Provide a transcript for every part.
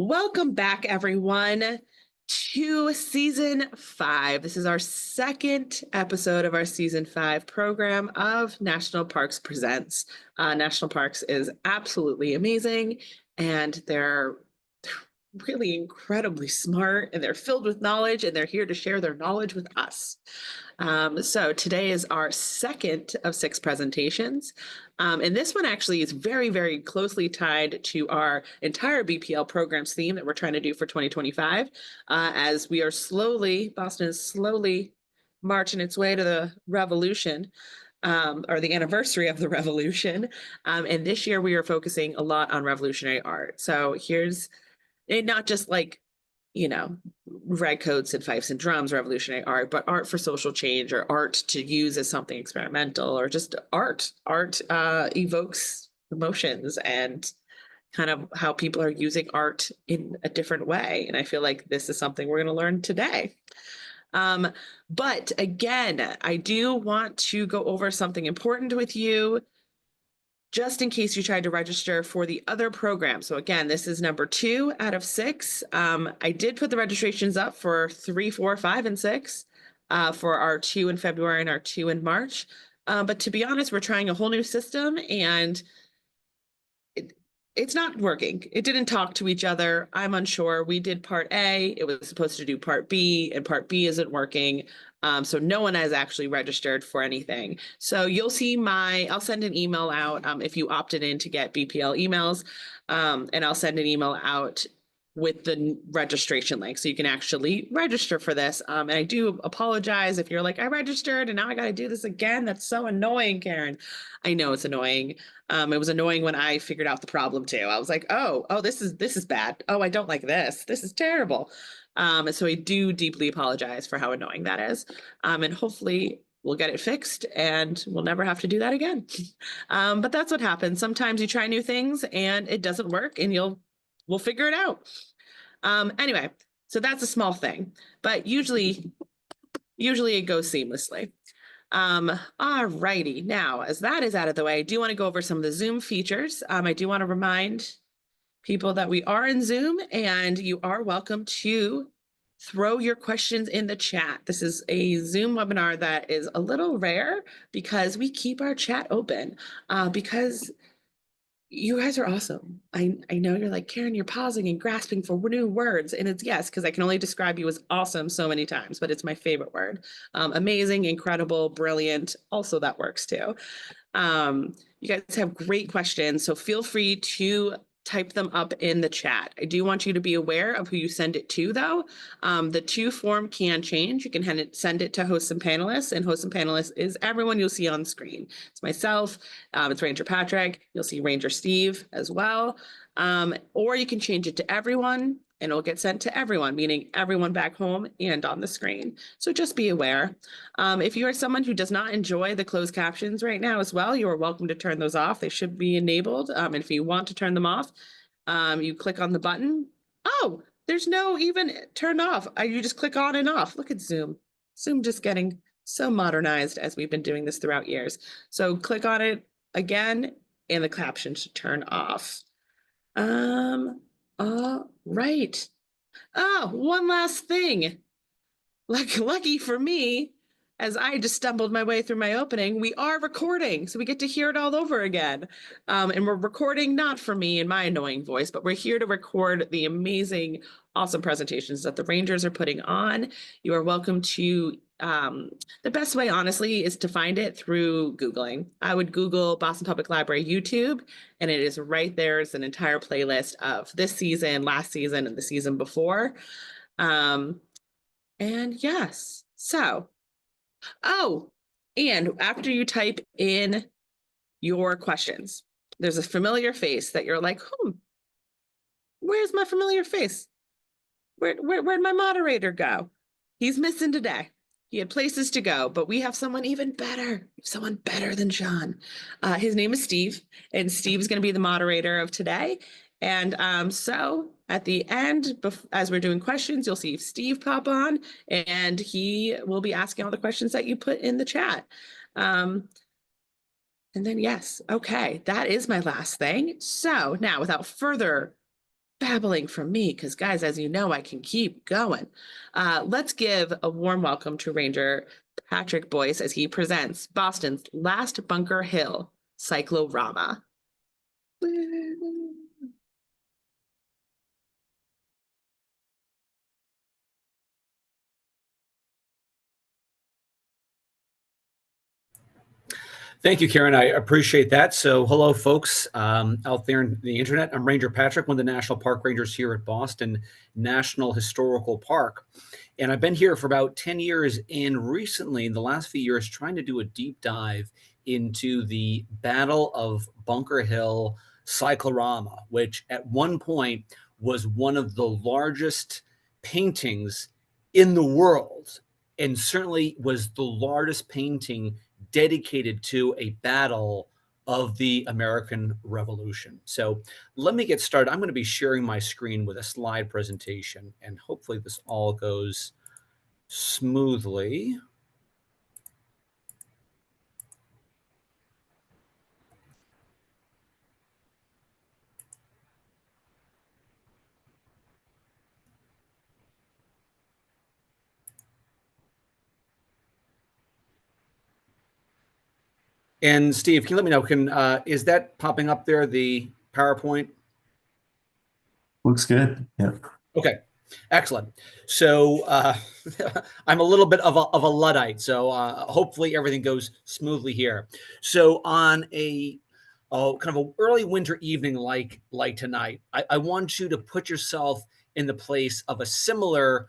Welcome back, everyone, to season 5. This is our second episode of our season 5 program of National Parks Presents. National Parks is absolutely amazing, and they're really incredibly smart, and they're filled with knowledge, and they're here to share their knowledge with us. So today is our second of 6 presentations. And this one actually is very, very closely tied to our entire BPL programs theme that we're trying to do for 2025, as we are Boston is slowly marching its way to the revolution. Or the anniversary of the revolution. And this year we are focusing a lot on revolutionary art. So here's not just like, red coats and fifes and drums, revolutionary art, but art for social change or art to use as something experimental or just art. Art evokes emotions and kind of how people are using art in a different way. And I feel like this is something we're going to learn today. But again, I do want to go over something important with you, just in case you tried to register for the other program. So again, this is number 2 out of 6. I did put the registrations up for 3, 4, 5, and 6 for our 2 in February and our 2 in March. But to be honest, we're trying a whole new system, and it's not working. It didn't talk to each other. I'm unsure. We did part A. It was supposed to do part B, and part B isn't working. So no one has actually registered for anything. So you'll see I'll send an email out if you opted in to get BPL emails, and I'll send an email out with the registration link so you can actually register for this. And I do apologize if you're like, I registered and now I got to do this again. That's so annoying, Karen. I know it's annoying. It was annoying when I figured out the problem too. I was like, oh, this is bad. Oh, I don't like this. This is terrible. So I do deeply apologize for how annoying that is. And hopefully we'll get it fixed and we'll never have to do that again. But that's what happens. Sometimes you try new things and it doesn't work, and we'll figure it out. Anyway, so that's a small thing, but usually it goes seamlessly. All righty. Now, as that is out of the way, I do want to go over some of the Zoom features. I do want to remind people that we are in Zoom, and you are welcome to throw your questions in the chat. This is a Zoom webinar that is a little rare because we keep our chat open, because you guys are awesome. I know you're like, Karen, you're pausing and grasping for new words. And it's yes, because I can only describe you as awesome so many times, but it's my favorite word. Amazing, incredible, brilliant. Also, that works too. You guys have great questions, so feel free to type them up in the chat. I do want you to be aware of who you send it to, though. The to form can change. You can send it to hosts and panelists, and hosts and panelists is everyone you'll see on screen. It's myself, it's Ranger Patrick, you'll see Ranger Steve as well. Or you can change it to everyone, and it'll get sent to everyone, meaning everyone back home and on the screen. So just be aware. If you are someone who does not enjoy the closed captions right now as well, you are welcome to turn those off. They should be enabled. And if you want to turn them off, you click on the button. Oh, there's no even turn off. You just click on and off. Look at Zoom. Zoom just getting so modernized as we've been doing this throughout years. So click on it again, and the caption should turn off. All right. Oh, one last thing. Lucky for me, as I just stumbled my way through my opening, we are recording, so we get to hear it all over again. And we're recording not for me and my annoying voice, but we're here to record the amazing, awesome presentations that the Rangers are putting on. You are welcome to, the best way, honestly, is to find it through Googling. I would Google Boston Public Library YouTube, and it is right there. It's an entire playlist of this season, last season, and the season before. And yes, so, and after you type in your questions, there's a familiar face that you're like, where's my familiar face? Where'd my moderator go? He's missing today. He had places to go, but we have someone even better, someone better than Sean. His name is Steve, and Steve's going to be the moderator of today. And so at the end, as we're doing questions, you'll see Steve pop on, and he will be asking all the questions that you put in the chat. And then, yes, okay, that is my last thing. So now, without further babbling from me because, guys, as you know, I can keep going. Let's give a warm welcome to Ranger Patrick Boyce as he presents Boston's last Bunker Hill Cyclorama. Thank you, Karen. I appreciate that. So hello, folks out there in the internet. I'm Ranger Patrick, one of the National Park Rangers here at Boston National Historical Park. And I've been here for about 10 years, and recently, in the last few years, trying to do a deep dive into the Battle of Bunker Hill Cyclorama, which at one point was one of the largest paintings in the world, and certainly was the largest painting dedicated to a battle of the American Revolution. So let me get started. I'm going to be sharing my screen with a slide presentation, and hopefully this all goes smoothly. And Steve, can you let me know, is that popping up there, the PowerPoint? Looks good. Yeah. Okay, excellent. So I'm a little bit of a Luddite, so hopefully everything goes smoothly here. So on a kind of an early winter evening like tonight, I want you to put yourself in the place of a similar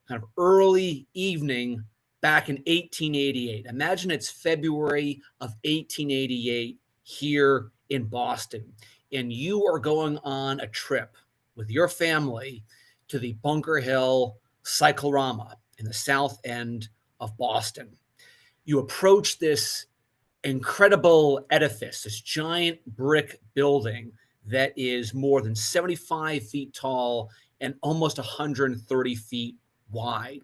kind of early evening back in 1888. Imagine it's February of 1888 here in Boston, and you are going on a trip with your family to the Bunker Hill Cyclorama in the south end of Boston. You approach this incredible edifice, this giant brick building that is more than 75 feet tall and almost 130 feet wide.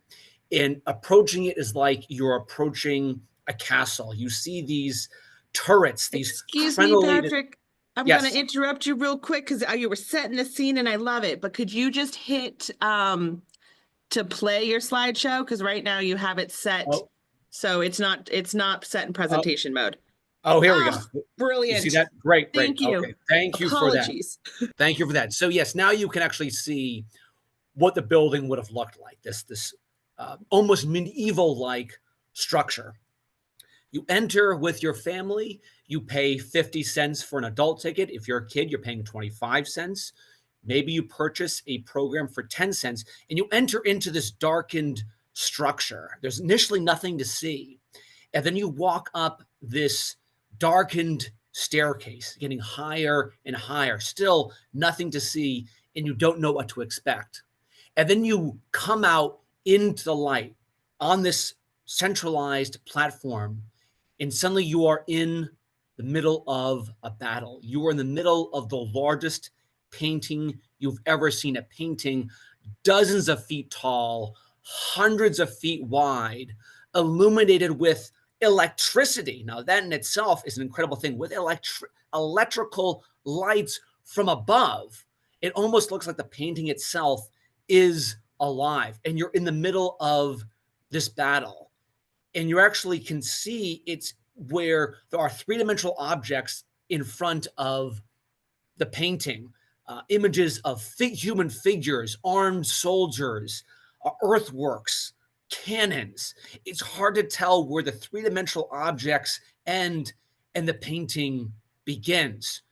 And approaching it is like you're approaching a castle. You see these turrets, these Excuse me, crenellated. Patrick. I'm going Yes. to interrupt you real quick because you were setting the scene and I love it. But could you just hit to play your slideshow? Because right now you have it set, Oh, so it's not set in oh, presentation mode. oh, here we Oh, go. You see brilliant. that? Great, great. Thank you. Okay. Thank you for that. Apologies. Thank you for that. So yes, now you can actually see what the building would have looked like. This almost medieval-like structure. You enter with your family. You pay 50 cents for an adult ticket. If you're a kid, you're paying 25 cents. Maybe you purchase a program for 10 cents, and you enter into this darkened structure. There's initially nothing to see. And then you walk up this darkened staircase, getting higher and higher, still nothing to see, and you don't know what to expect. And then you come out into the light on this centralized platform, and suddenly you are in the middle of a battle. You are in the middle of the largest painting you've ever seen, a painting dozens of feet tall, hundreds of feet wide, illuminated with electricity. Now, that in itself is an incredible thing. With electrical lights from above, it almost looks like the painting itself is alive, and you're in the middle of this battle, and you actually can see it's where there are three-dimensional objects in front of the painting, images of human figures, armed soldiers, earthworks, cannons. It's hard to tell where the three-dimensional objects end and the painting begins.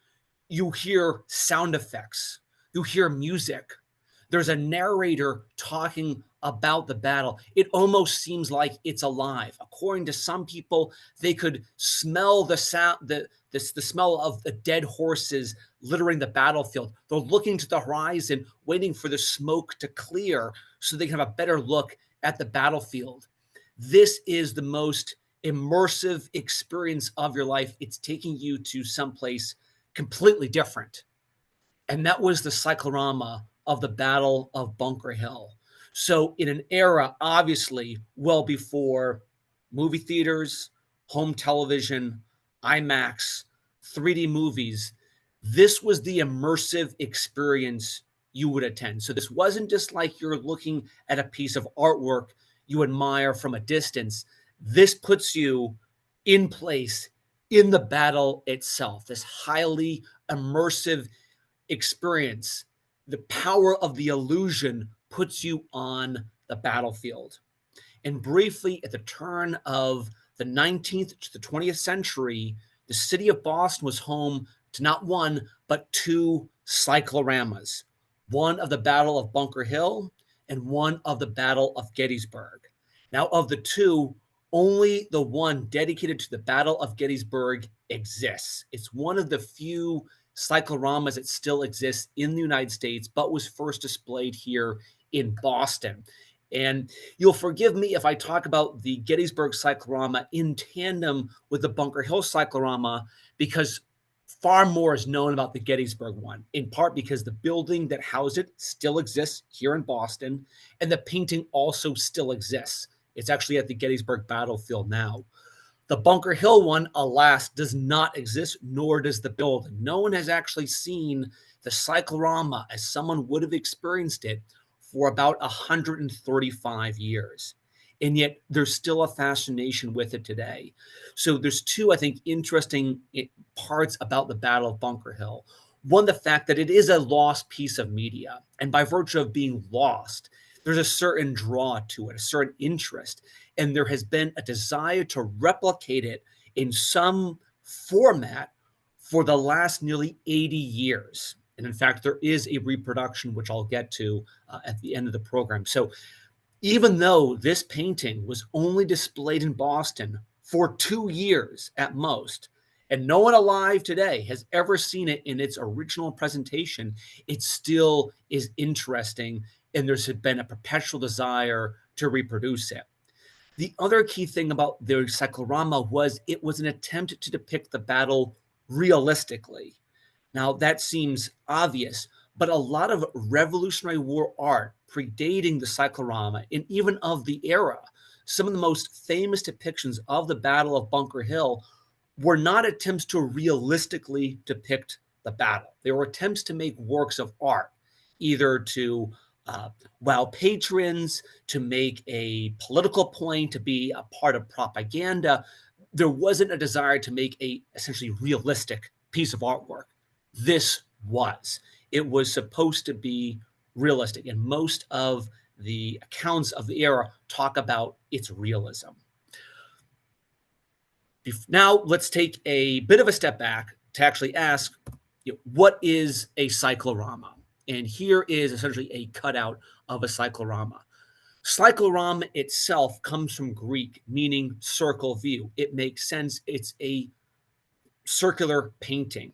You hear sound effects, you hear music. There's a narrator talking about the battle. It almost seems like it's alive. According to some people, they could smell the sound, the smell of the dead horses littering the battlefield. They're looking to the horizon, waiting for the smoke to clear so they can have a better look at the battlefield. This is the most immersive experience of your life. It's taking you to someplace completely different. And that was the cyclorama of the Battle of Bunker Hill. So, in an era, obviously, well before movie theaters, home television, IMAX, 3D movies, this was the immersive experience you would attend. So this wasn't just like you're looking at a piece of artwork you admire from a distance. This puts you in place in the battle itself, this highly immersive experience. The power of the illusion puts you on the battlefield. And briefly, at the turn of the 19th to the 20th century, the city of Boston was home to not one, but two cycloramas, one of the Battle of Bunker Hill and one of the Battle of Gettysburg. Now, of the two, only the one dedicated to the Battle of Gettysburg exists. It's one of the few cycloramas that still exists in the United States, but was first displayed here in Boston. And you'll forgive me if I talk about the Gettysburg Cyclorama in tandem with the Bunker Hill Cyclorama, because far more is known about the Gettysburg one, in part because the building that housed it still exists here in Boston, and the painting also still exists. It's actually at the Gettysburg battlefield now. The Bunker Hill one, alas, does not exist, nor does the building. No one has actually seen the cyclorama as someone would have experienced it for about 135 years. And yet there's still a fascination with it today. So there's two, I think, interesting parts about the Battle of Bunker Hill. One, the fact that it is a lost piece of media. And by virtue of being lost, there's a certain draw to it, a certain interest. And there has been a desire to replicate it in some format for the last nearly 80 years. And in fact, there is a reproduction, which I'll get to at the end of the program. So even though this painting was only displayed in Boston for 2 years at most, and no one alive today has ever seen it in its original presentation, it still is interesting, and there's been a perpetual desire to reproduce it. The other key thing about the cyclorama was it was an attempt to depict the battle realistically. Now, that seems obvious, but a lot of Revolutionary War art predating the cyclorama and even of the era, some of the most famous depictions of the Battle of Bunker Hill were not attempts to realistically depict the battle. They were attempts to make works of art, either to wow patrons, to make a political point, to be a part of propaganda. There wasn't a desire to make a essentially realistic piece of artwork. This was. It was supposed to be realistic, and most of the accounts of the era talk about its realism. Now, let's take a bit of a step back to actually ask, what is a cyclorama? And here is essentially a cutout of a cyclorama. Cyclorama itself comes from Greek, meaning circle view. It makes sense. It's a circular painting,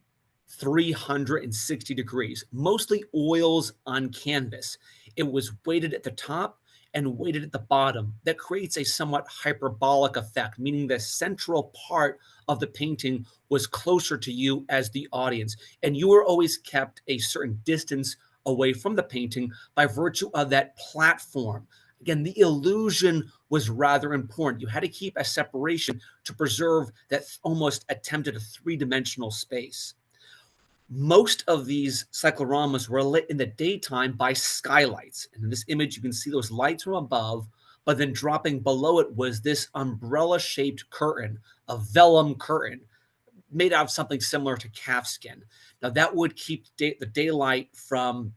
360 degrees, mostly oils on canvas. It was weighted at the top and weighted at the bottom. That creates a somewhat hyperbolic effect, meaning the central part of the painting was closer to you as the audience, and you were always kept a certain distance away from the painting by virtue of that platform. Again, the illusion was rather important. You had to keep a separation to preserve that almost attempted a three-dimensional space. Most of these cycloramas were lit in the daytime by skylights. And in this image, you can see those lights from above, but then dropping below it was this umbrella-shaped curtain, a vellum curtain, made out of something similar to calfskin. Now, that would keep the daylight from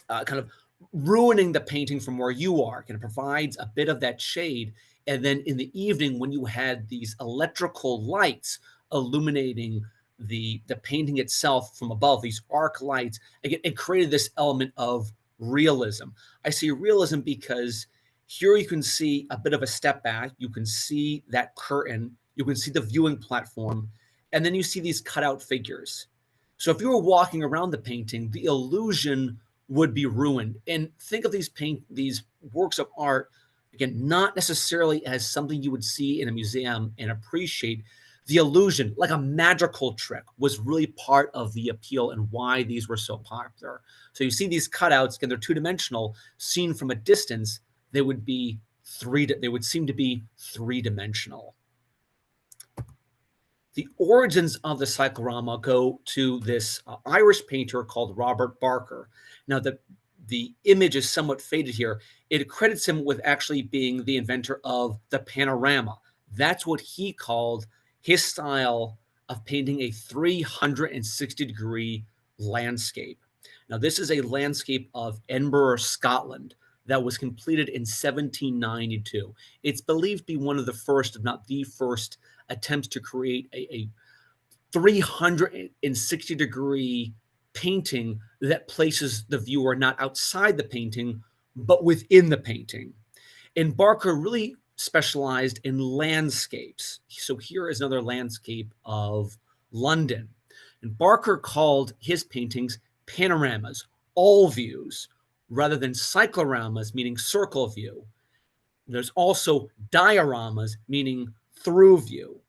kind of ruining the painting from where you are. And it provides a bit of that shade. And then in the evening, when you had these electrical lights illuminating the painting itself from above, these arc lights, again, it created this element of realism. I say realism because here you can see a bit of a step back. You can see that curtain. You can see the viewing platform. And then you see these cutout figures. So if you were walking around the painting, the illusion would be ruined. And think of these works of art, again, not necessarily as something you would see in a museum and appreciate. The illusion, like a magical trick, was really part of the appeal and why these were so popular. So you see these cutouts, again, they're two-dimensional. Seen from a distance, they would seem to be three-dimensional. The origins of the cyclorama go to this Irish painter called Robert Barker. Now, the image is somewhat faded here. It credits him with actually being the inventor of the panorama. That's what he called his style of painting a 360-degree landscape. Now, this is a landscape of Edinburgh, Scotland, that was completed in 1792. It's believed to be one of the first, if not the first, attempts to create a 360-degree painting that places the viewer not outside the painting, but within the painting. And Barker really specialized in landscapes. So here is another landscape of London. And Barker called his paintings panoramas, all views, rather than cycloramas, meaning circle view. There's also dioramas, meaning through view.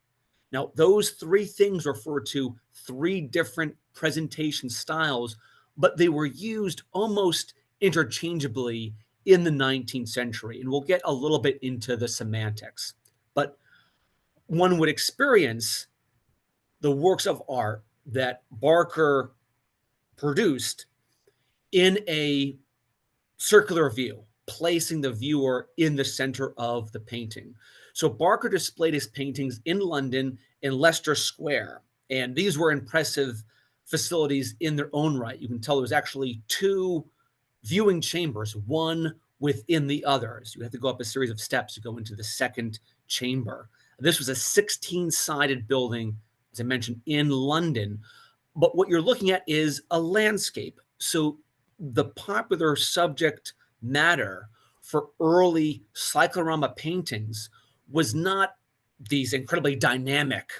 Now, those three things refer to three different presentation styles, but they were used almost interchangeably in the 19th century. And we'll get a little bit into the semantics. But one would experience the works of art that Barker produced in a circular view, placing the viewer in the center of the painting. So Barker displayed his paintings in London in Leicester Square, and these were impressive facilities in their own right. You can tell there was actually two viewing chambers, one within the others. You have to go up a series of steps to go into the second chamber. This was a 16-sided building, as I mentioned, in London. But what you're looking at is a landscape. So the popular subject matter for early cyclorama paintings was not these incredibly dynamic,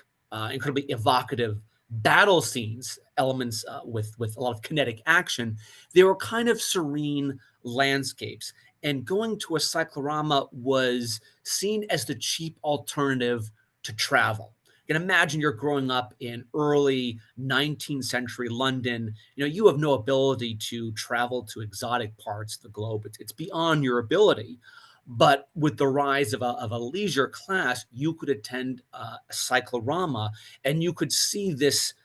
incredibly evocative battle scenes, elements with a lot of kinetic action. They were kind of serene landscapes. And going to a cyclorama was seen as the cheap alternative to travel. You can imagine you're growing up in early 19th century London. You have no ability to travel to exotic parts of the globe. It's beyond your ability. But with the rise of a leisure class, you could attend a cyclorama and you could see this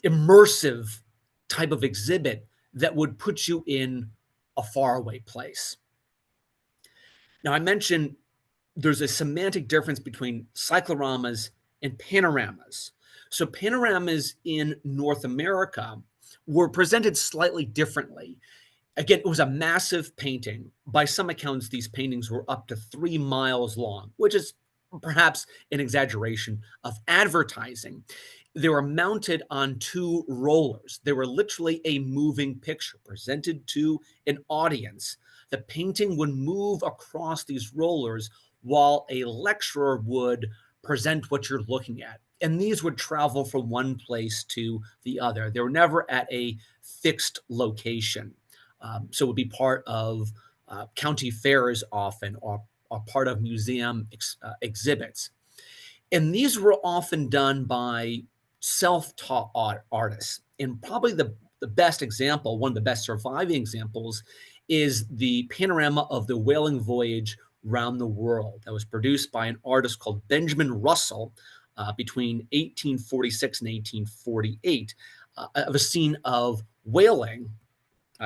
immersive type of exhibit that would put you in a faraway place. Now, I mentioned there's a semantic difference between cycloramas and panoramas. So panoramas in North America were presented slightly differently. Again, it was a massive painting. By some accounts, these paintings were up to 3 miles long, which is perhaps an exaggeration of advertising. They were mounted on 2 rollers. They were literally a moving picture presented to an audience. The painting would move across these rollers while a lecturer would present what you're looking at. And these would travel from one place to the other. They were never at a fixed location. So it would be part of county fairs often, or part of museum exhibits. And these were often done by self-taught artists. And probably the best example, one of the best surviving examples, is the panorama of the whaling voyage round the world that was produced by an artist called Benjamin Russell between 1846 and 1848, of a scene of whaling.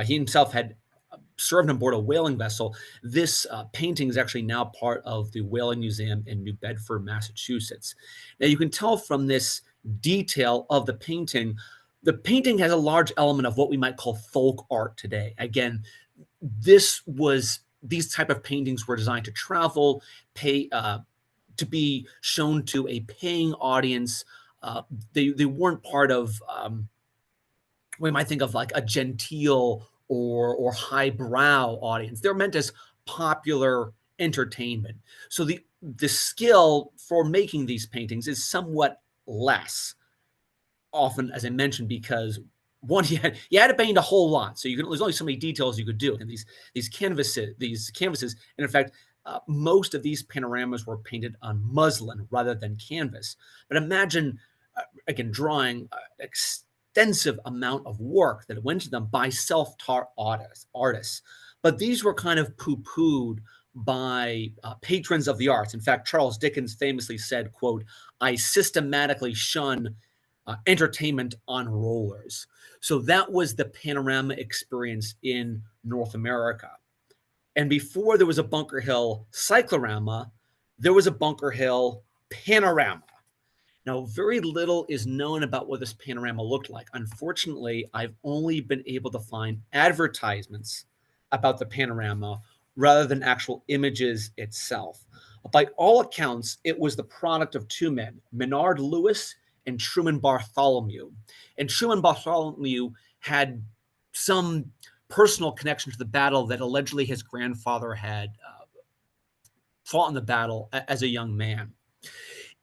He himself had served on board a whaling vessel. This painting is actually now part of the Whaling Museum in New Bedford, Massachusetts. Now, you can tell from this detail of the painting has a large element of what we might call folk art today. Again, these type of paintings were designed to travel, to be shown to a paying audience. They weren't part of we might think of like a genteel or highbrow audience. They're meant as popular entertainment. So the skill for making these paintings is somewhat less, often, as I mentioned, because one, you had to paint a whole lot. So there's only so many details you could do. And these canvases, and in fact, most of these panoramas were painted on muslin rather than canvas. But imagine, again, drawing extensive amount of work that went to them by self-taught artists. But these were kind of poo-pooed by patrons of the arts. In fact, Charles Dickens famously said, quote, "I systematically shun entertainment on rollers." So that was the panorama experience in North America. And before there was a Bunker Hill Cyclorama, there was a Bunker Hill Panorama. Now, very little is known about what this panorama looked like. Unfortunately, I've only been able to find advertisements about the panorama rather than actual images itself. By all accounts, it was the product of two men, Menard Lewis and Truman Bartholomew. And Truman Bartholomew had some personal connection to the battle that allegedly his grandfather had fought in the battle as a young man.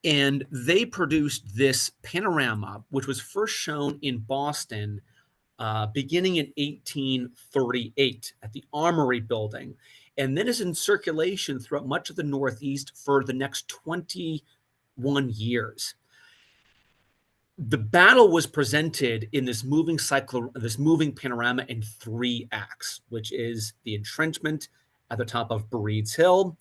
And they produced this panorama, which was first shown in Boston beginning in 1838 at the Armory Building, and then is in circulation throughout much of the Northeast for the next 21 years. The battle was presented in this moving panorama in 3 acts, which is the entrenchment at the top of Breed's Hill,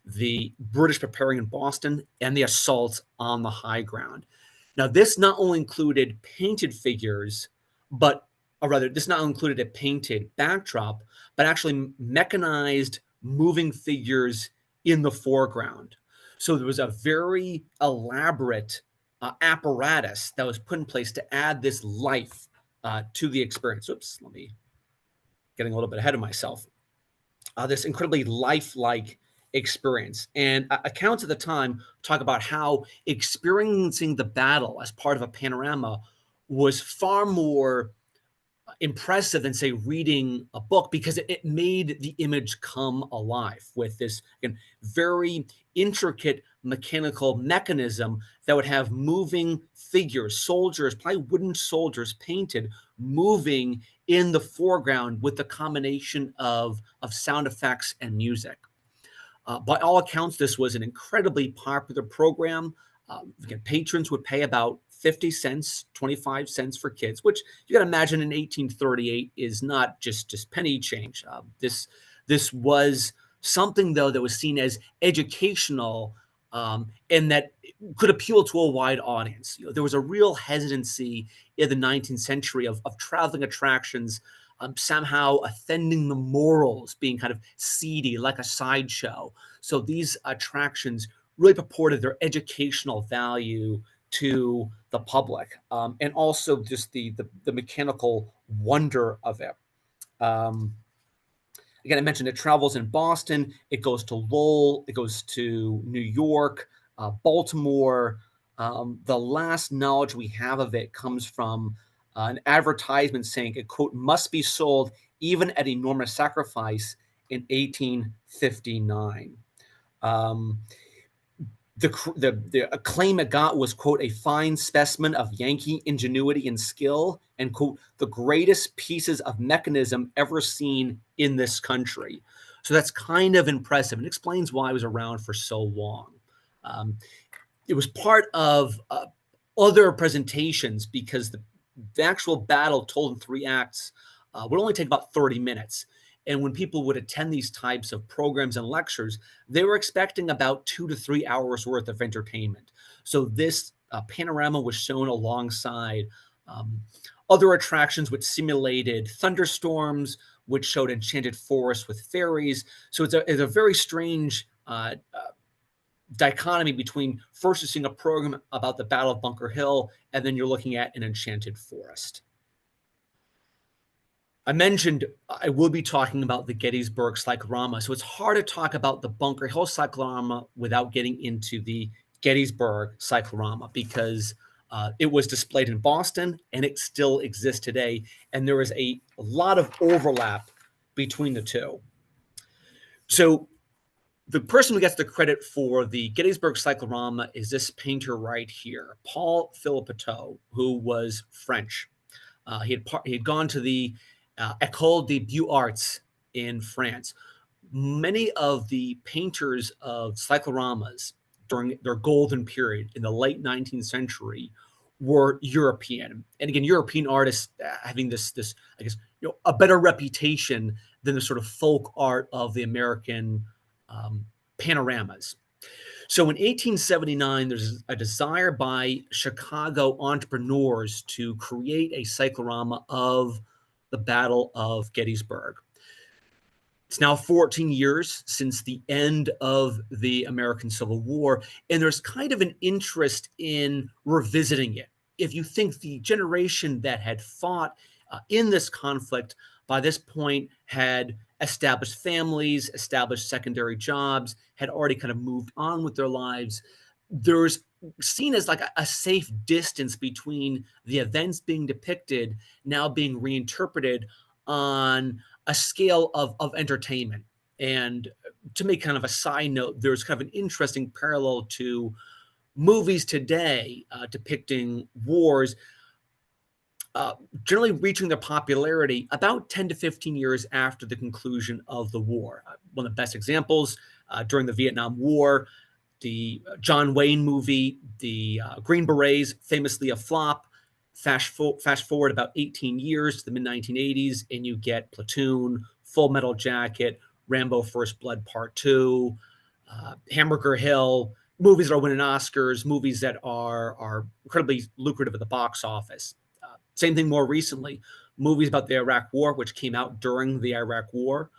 the British preparing in Boston, and the assault on the high ground. Now, this not only included painted figures, this not only included a painted backdrop, but actually mechanized moving figures in the foreground. So there was a very elaborate apparatus that was put in place to add this life to the experience. Oops, getting a little bit ahead of myself. This incredibly lifelike experience. And accounts at the time talk about how experiencing the battle as part of a panorama was far more impressive than, say, reading a book, because it made the image come alive with this, again, very intricate mechanical mechanism that would have moving figures, soldiers, probably wooden soldiers painted, moving in the foreground with the combination of sound effects and music. By all accounts, this was an incredibly popular program. Again, patrons would pay about 50 cents, 25 cents for kids, which you got to imagine in 1838 is not just penny change. This was something, though, that was seen as educational and that could appeal to a wide audience. There was a real hesitancy in the 19th century of traveling attractions somehow offending the morals, being kind of seedy, like a sideshow. So these attractions really purported their educational value to the public, and also just the mechanical wonder of it. Again, I mentioned it travels in Boston, it goes to Lowell, it goes to New York, Baltimore. The last knowledge we have of it comes from an advertisement saying it, quote, "must be sold even at enormous sacrifice" in 1859. The acclaim it got was, quote, "a fine specimen of Yankee ingenuity and skill," and, quote, "the greatest pieces of mechanism ever seen in this country." So that's kind of impressive and explains why it was around for so long. It was part of other presentations because the actual battle, told in 3 acts, would only take about 30 minutes. And when people would attend these types of programs and lectures, they were expecting about 2 to 3 hours worth of entertainment. So this panorama was shown alongside other attractions which simulated thunderstorms, which showed enchanted forests with fairies. So it's a very strange dichotomy between first seeing a program about the Battle of Bunker Hill, and then you're looking at an enchanted forest. I mentioned I will be talking about the Gettysburg Cyclorama, so it's hard to talk about the Bunker Hill Cyclorama without getting into the Gettysburg Cyclorama, because it was displayed in Boston and it still exists today, and there is a lot of overlap between the two. So the person who gets the credit for the Gettysburg Cyclorama is this painter right here, Paul Philippeteau, who was French. He had gone to the École des Beaux-Arts in France. Many of the painters of cycloramas during their golden period in the late 19th century were European. And again, European artists having this, I guess, a better reputation than the sort of folk art of the American panoramas. So in 1879, there's a desire by Chicago entrepreneurs to create a cyclorama of the Battle of Gettysburg. It's now 14 years since the end of the American Civil War, and there's kind of an interest in revisiting it. If you think the generation that had fought in this conflict by this point had established families, established secondary jobs, had already kind of moved on with their lives, there's seen as like a safe distance between the events being depicted now being reinterpreted on a scale of entertainment. And to make kind of a side note, there's kind of an interesting parallel to movies today depicting wars generally reaching their popularity about 10 to 15 years after the conclusion of the war. One of the best examples during the Vietnam War, the John Wayne movie, the Green Berets, famously a flop. Fast forward about 18 years to the mid-1980s, and you get Platoon, Full Metal Jacket, Rambo First Blood Part 2, Hamburger Hill, movies that are winning Oscars, movies that are incredibly lucrative at the box office. Same thing more recently, movies about the Iraq War, which came out during the Iraq War.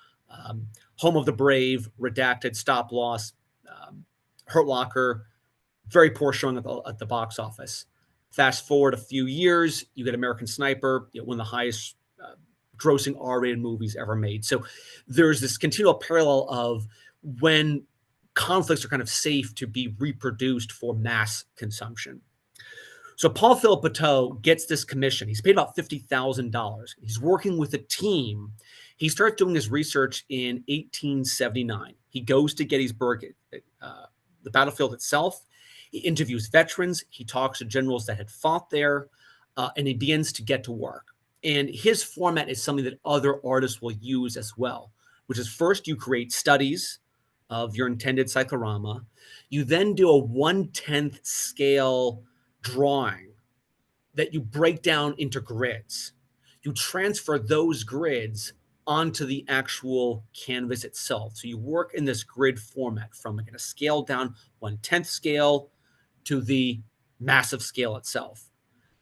Home of the Brave, Redacted, Stop Loss, Hurt Locker, very poor showing at the box office. Fast forward a few years, you get American Sniper, one of the highest grossing R-rated movies ever made. So there's this continual parallel of when conflicts are kind of safe to be reproduced for mass consumption. So Paul Philip Bateau gets this commission. He's paid about $50,000. He's working with a team. He starts doing his research in 1879. He goes to Gettysburg, the battlefield itself. He interviews veterans. He talks to generals that had fought there, and he begins to get to work. And his format is something that other artists will use as well, which is first you create studies of your intended cyclorama. You then do a 1/10 scale drawing that you break down into grids. You transfer those grids onto the actual canvas itself. So you work in this grid format from like a scale down 1/10 scale to the massive scale itself.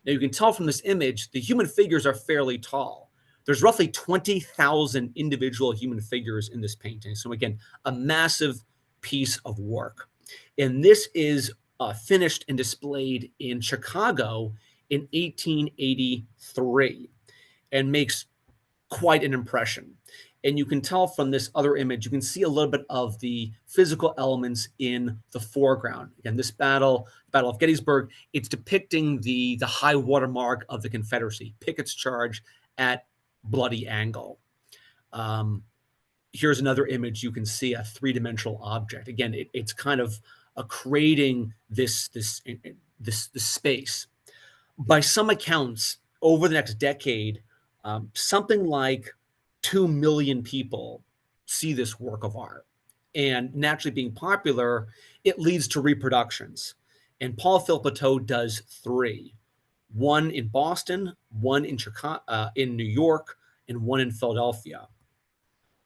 Now you can tell from this image, the human figures are fairly tall. There's roughly 20,000 individual human figures in this painting. So again, a massive piece of work. And this is finished and displayed in Chicago in 1883 and makes quite an impression. And you can tell from this other image, you can see a little bit of the physical elements in the foreground. Again, this Battle of Gettysburg, it's depicting the high watermark of the Confederacy, Pickett's charge at Bloody Angle. Here's another image. You can see a three-dimensional object. Again, it's kind of creating this space. By some accounts, over the next decade, something like 2 million people see this work of art. And naturally being popular, it leads to reproductions. And Paul Philip Bateau does 3. One in Boston, one in Chicago, in New York, and one in Philadelphia.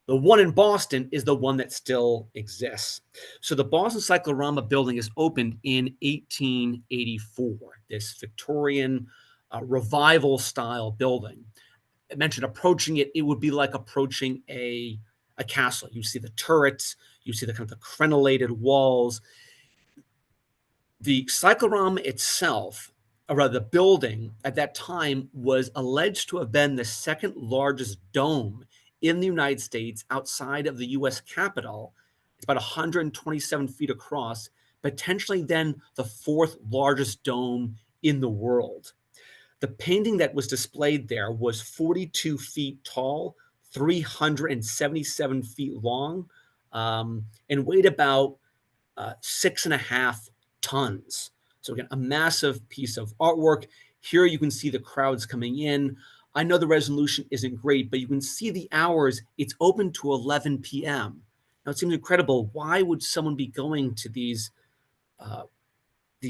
The one in Boston is the one that still exists. So the Boston Cyclorama building is opened in 1884, this Victorian revival style building. I mentioned approaching it, it would be like approaching a castle. You see the turrets, you see the kind of the crenellated walls. The cyclorama itself, or rather the building at that time, was alleged to have been the second largest dome in the United States outside of the US Capitol. It's about 127 feet across, potentially then the 4th largest dome in the world. The painting that was displayed there was 42 feet tall, 377 feet long, and weighed about 6.5 tons. So again, a massive piece of artwork. Here you can see the crowds coming in. I know the resolution isn't great, but you can see the hours. It's open to 11 p.m. Now it seems incredible. Why would someone be going to these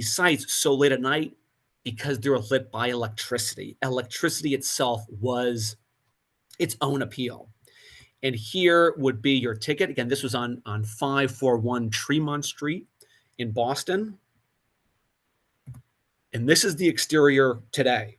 sites so late at night? Because they're lit by electricity. Electricity itself was its own appeal. And here would be your ticket. Again, this was on 541 Tremont Street in Boston. And this is the exterior today.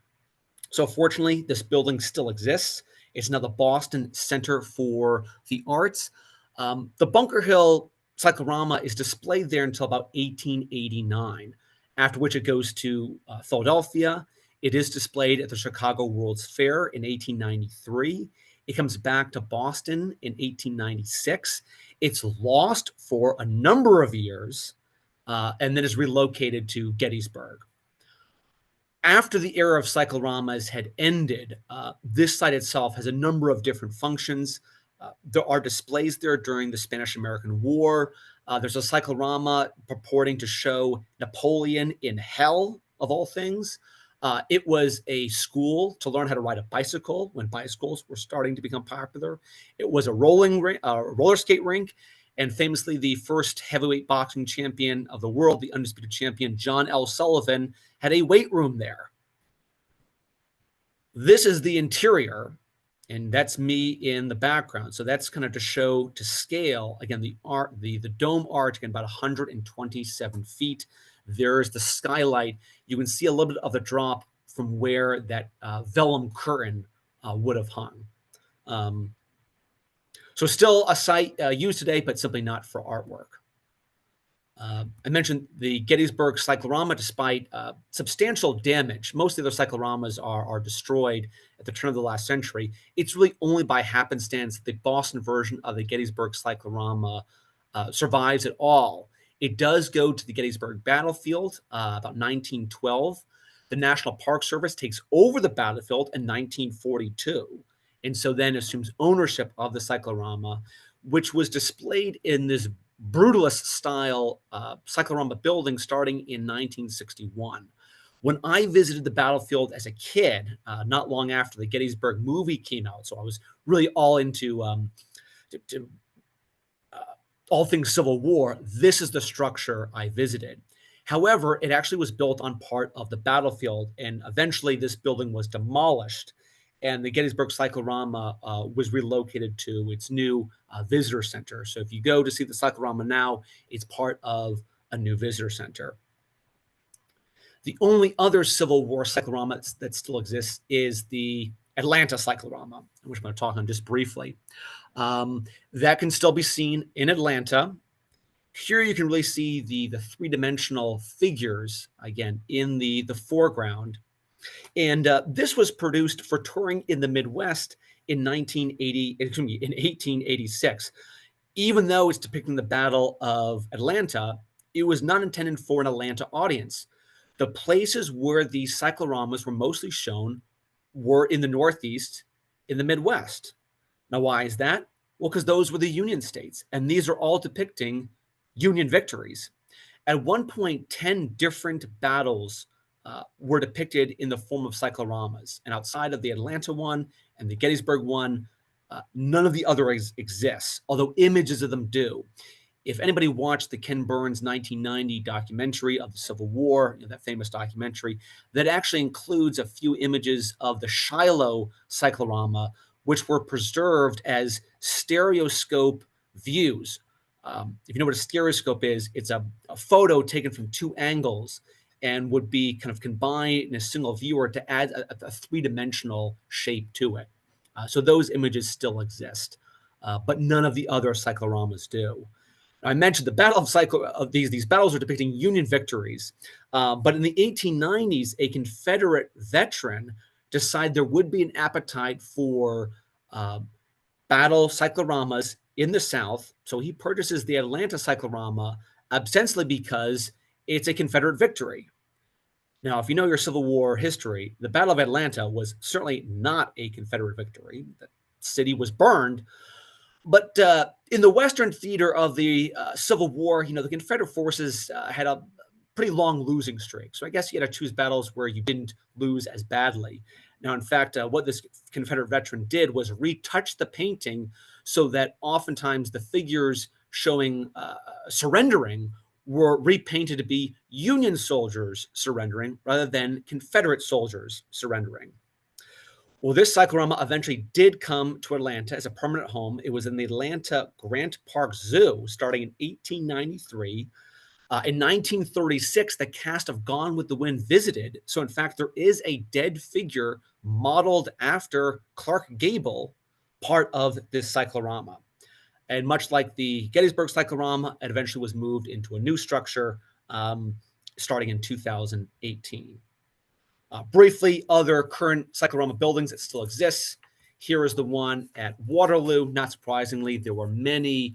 So fortunately, this building still exists. It's now the Boston Center for the Arts. The Bunker Hill Cyclorama is displayed there until about 1889, after which it goes to Philadelphia. It is displayed at the Chicago World's Fair in 1893. It comes back to Boston in 1896. It's lost for a number of years and then is relocated to Gettysburg. After the era of cycloramas had ended, this site itself has a number of different functions. There are displays there during the Spanish-American War. There's a cyclorama purporting to show Napoleon in hell, of all things. It was a school to learn how to ride a bicycle when bicycles were starting to become popular. It was a roller skate rink, and famously, the first heavyweight boxing champion of the world, the undisputed champion, John L. Sullivan, had a weight room there. This is the interior, and that's me in the background. So that's kind of to show to scale, again, the dome arch, again, about 127 feet. There's the skylight. You can see a little bit of the drop from where that vellum curtain would have hung. So still a site used today, but simply not for artwork. I mentioned the Gettysburg Cyclorama, despite substantial damage. Most of the cycloramas are destroyed at the turn of the last century. It's really only by happenstance that the Boston version of the Gettysburg Cyclorama survives at all. It does go to the Gettysburg battlefield about 1912. The National Park Service takes over the battlefield in 1942, and so then assumes ownership of the cyclorama, which was displayed in this brutalist style cyclorama building starting in 1961. When I visited the battlefield as a kid, not long after the Gettysburg movie came out, so I was really all into all things Civil War, this is the structure I visited. However, it actually was built on part of the battlefield, and eventually this building was demolished, and the Gettysburg Cyclorama was relocated to its new visitor center. So if you go to see the Cyclorama now, it's part of a new visitor center. The only other Civil War cyclorama that still exists is the Atlanta Cyclorama, which I'm going to talk on just briefly. That can still be seen in Atlanta. Here you can really see the three-dimensional figures, again, in the foreground. And this was produced for touring in the Midwest in 1886. Even though it's depicting the Battle of Atlanta, it was not intended for an Atlanta audience. The places where these cycloramas were mostly shown were in the Northeast, in the Midwest. Now, why is that? Well, because those were the Union states, and these are all depicting Union victories. At one point, 10 different battles were depicted in the form of cycloramas. And outside of the Atlanta one and the Gettysburg one, none of the others exists, although images of them do. If anybody watched the Ken Burns 1990 documentary of the Civil War, that famous documentary, that actually includes a few images of the Shiloh cyclorama, which were preserved as stereoscope views. If you know what a stereoscope is, it's a photo taken from two angles and would be kind of combined in a single viewer to add a three-dimensional shape to it. So those images still exist, but none of the other cycloramas do. I mentioned the Battle of these battles are depicting Union victories, but in the 1890s, a Confederate veteran decided there would be an appetite for battle cycloramas in the South, so he purchases the Atlanta cyclorama ostensibly because it's a Confederate victory. Now, if you know your Civil War history, the Battle of Atlanta was certainly not a Confederate victory. The city was burned. But in the Western theater of the Civil War, the Confederate forces had a pretty long losing streak. So I guess you had to choose battles where you didn't lose as badly. Now, in fact, what this Confederate veteran did was retouch the painting so that oftentimes the figures showing surrendering were repainted to be Union soldiers surrendering rather than Confederate soldiers surrendering. Well, this cyclorama eventually did come to Atlanta as a permanent home. It was in the Atlanta Grant Park Zoo starting in 1893. In 1936, the cast of Gone with the Wind visited. So, in fact, there is a dead figure modeled after Clark Gable, part of this cyclorama. And much like the Gettysburg cyclorama, it eventually was moved into a new structure starting in 2018. Briefly, other current cyclorama buildings that still exist. Here is the one at Waterloo. Not surprisingly, there were many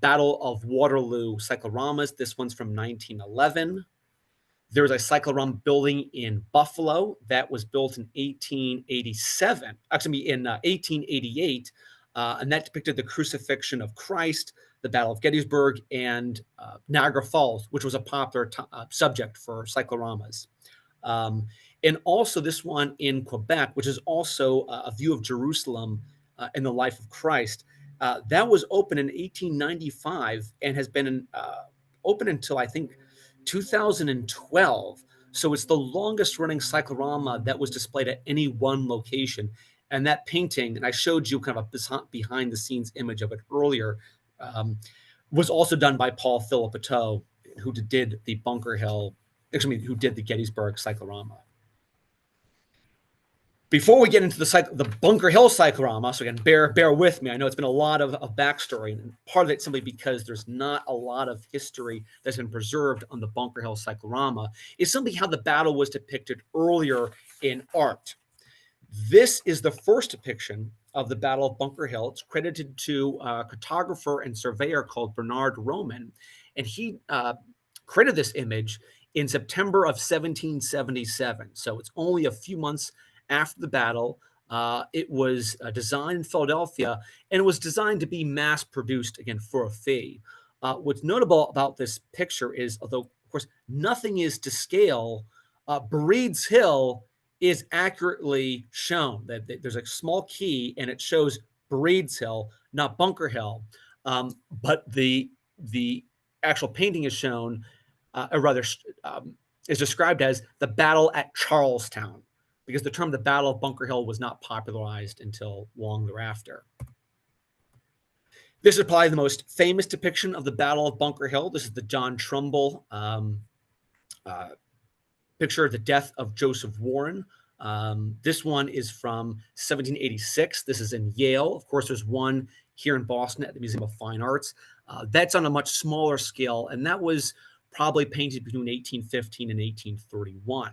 Battle of Waterloo cycloramas. This one's from 1911. There's a cyclorama building in Buffalo that was built in 1887, actually in 1888, and that depicted the crucifixion of Christ, the Battle of Gettysburg, and Niagara Falls, which was a popular subject for cycloramas. And also this one in Quebec, which is also a view of Jerusalem in the life of Christ. That was open in 1895 and has been open until, I think, 2012. So it's the longest running cyclorama that was displayed at any one location. And that painting, and I showed you kind of a behind the scenes image of it earlier, was also done by Paul Philippeteau, who did the Bunker Hill, who did the Gettysburg cyclorama. Before we get into the Bunker Hill cyclorama, so again, bear with me. I know it's been a lot of backstory, and part of it simply because there's not a lot of history that's been preserved on the Bunker Hill cyclorama, is simply how the battle was depicted earlier in art. This is the first depiction of the Battle of Bunker Hill. It's credited to a cartographer and surveyor called Bernard Roman, and he created this image in September of 1777. So it's only a few months after the battle. It was designed in Philadelphia, and it was designed to be mass produced, again, for a fee. What's notable about this picture is, although, of course, nothing is to scale, Breed's Hill is accurately shown. That there's a small key, and it shows Breed's Hill, not Bunker Hill. But the actual painting is shown, or rather, is described as the battle at Charlestown, because the term the Battle of Bunker Hill was not popularized until long thereafter. This is probably the most famous depiction of the Battle of Bunker Hill. This is the John Trumbull picture of the death of Joseph Warren. This one is from 1786. This is in Yale. Of course, there's one here in Boston at the Museum of Fine Arts. That's on a much smaller scale, and that was probably painted between 1815 and 1831.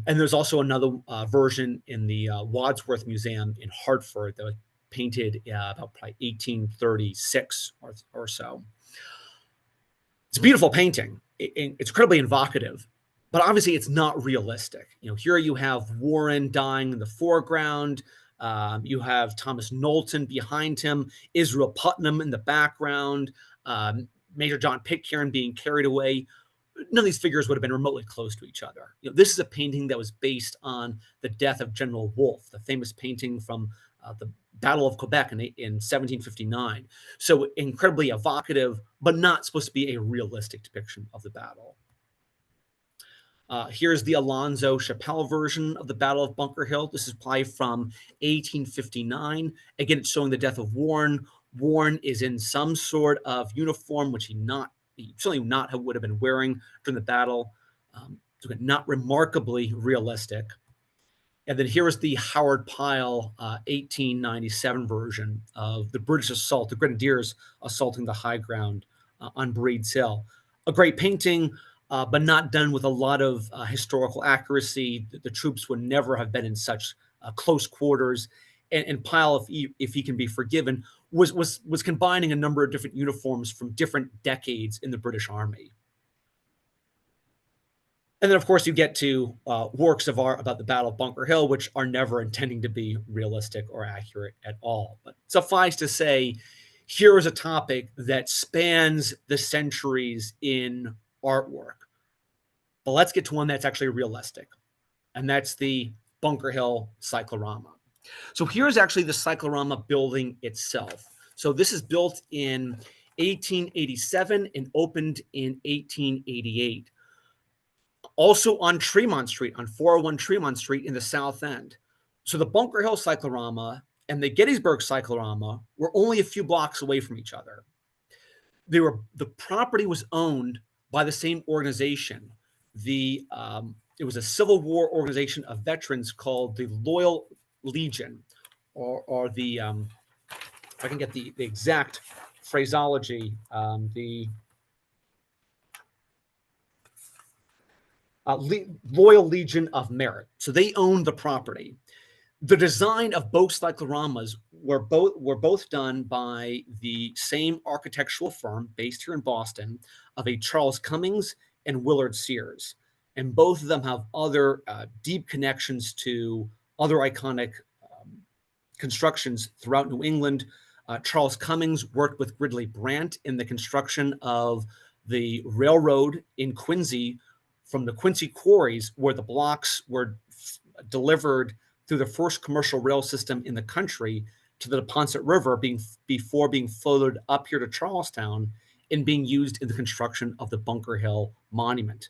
And there's also another version in the Wadsworth Museum in Hartford that was painted about probably 1836 or so. It's a beautiful painting. It's incredibly evocative, but obviously it's not realistic. You know, here you have Warren dying in the foreground. You have Thomas Knowlton behind him, Israel Putnam in the background, Major John Pitcairn being carried away. None of these figures would have been remotely close to each other. You know, this is a painting that was based on the death of General Wolfe, the famous painting from the Battle of Quebec in 1759. So incredibly evocative, but not supposed to be a realistic depiction of the battle. Here's the Alonzo Chappelle version of the Battle of Bunker Hill. This is probably from 1859. Again, it's showing the death of Warren. Warren is in some sort of uniform, which he certainly would have been wearing during the battle. So not remarkably realistic. And then here is the Howard Pyle 1897 version of the British assault, the Grenadiers assaulting the high ground on Breed's Hill. A great painting, but not done with a lot of historical accuracy. The troops would never have been in such close quarters. And Pyle, if he can be forgiven, was combining a number of different uniforms from different decades in the British Army. And then, of course, you get to works of art about the Battle of Bunker Hill, which are never intending to be realistic or accurate at all. But suffice to say, here is a topic that spans the centuries in artwork. But let's get to one that's actually realistic, and that's the Bunker Hill cyclorama. So here's actually the cyclorama building itself. So this is built in 1887 and opened in 1888. Also on Tremont Street, on 401 Tremont Street in the South End. So the Bunker Hill Cyclorama and the Gettysburg Cyclorama were only a few blocks away from each other. The property was owned by the same organization. It was a Civil War organization of veterans called the Loyal Legion, or the if I can get the exact phraseology, the Loyal Legion of Merit. So they owned the property. The design of both cycloramas were both done by the same architectural firm based here in Boston of a Charles Cummings and Willard Sears, and both of them have other deep connections to other iconic constructions throughout New England. Charles Cummings worked with Gridley Brandt in the construction of the railroad in Quincy, from the Quincy quarries, where the blocks were delivered through the first commercial rail system in the country to the Neponset River, before being floated up here to Charlestown and being used in the construction of the Bunker Hill Monument.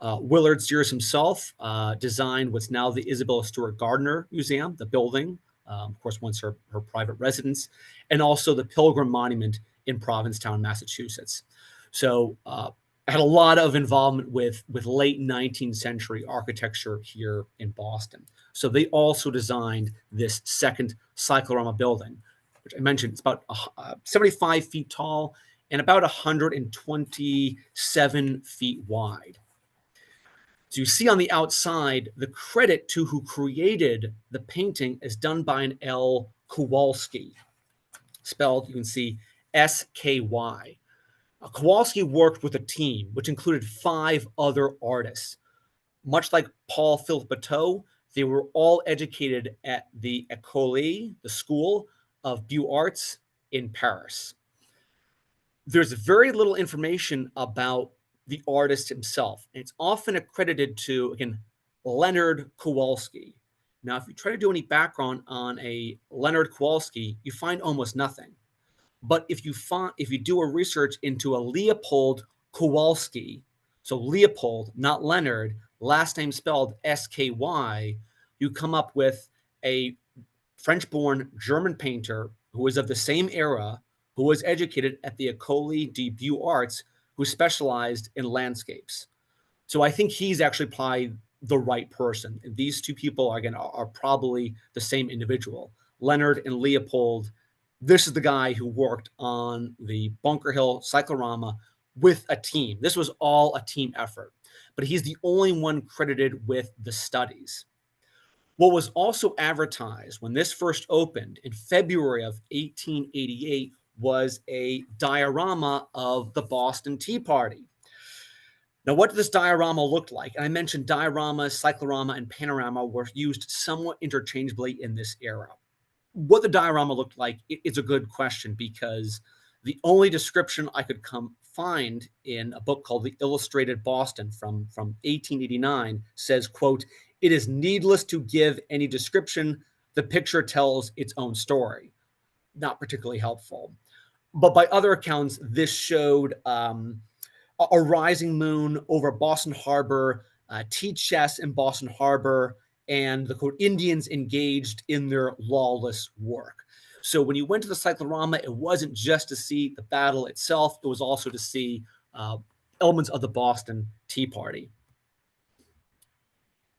Willard Sears himself designed what's now the Isabella Stewart Gardner Museum, the building, of course, once her private residence, and also the Pilgrim Monument in Provincetown, Massachusetts. So I had a lot of involvement with late 19th century architecture here in Boston. So they also designed this second cyclorama building, which I mentioned. It's about 75 feet tall and about 127 feet wide. So you see on the outside, the credit to who created the painting is done by an L. Kowalski, spelled, you can see, S-K-Y. Kowalski worked with a team which included 5 other artists. Much like Paul Philippe Bateau, they were all educated at the École, the School of Beaux Arts in Paris. There's very little information about the artist himself. And it's often accredited to, again, Leonard Kowalski. Now, if you try to do any background on a Leonard Kowalski, you find almost nothing. But if you do a research into a Leopold Kowalski, so Leopold, not Leonard, last name spelled S-K-Y, you come up with a French-born German painter who was of the same era, who was educated at the École des Beaux Arts, who specialized in landscapes. So I think he's actually probably the right person. And these two people, again, are probably the same individual. Leonard and Leopold, this is the guy who worked on the Bunker Hill Cyclorama with a team. This was all a team effort, but he's the only one credited with the studies. What was also advertised when this first opened in February of 1888 was a diorama of the Boston Tea Party. Now, what did this diorama look like? And I mentioned diorama, cyclorama, and panorama were used somewhat interchangeably in this era. What the diorama looked like is a good question, because the only description I could find in a book called The Illustrated Boston from 1889 says, quote, "It is needless to give any description. The picture tells its own story." Not particularly helpful. But by other accounts, this showed a rising moon over Boston Harbor, tea chests in Boston Harbor, and the quote, Indians engaged in their lawless work. So when you went to the cyclorama, it wasn't just to see the battle itself, it was also to see elements of the Boston Tea Party.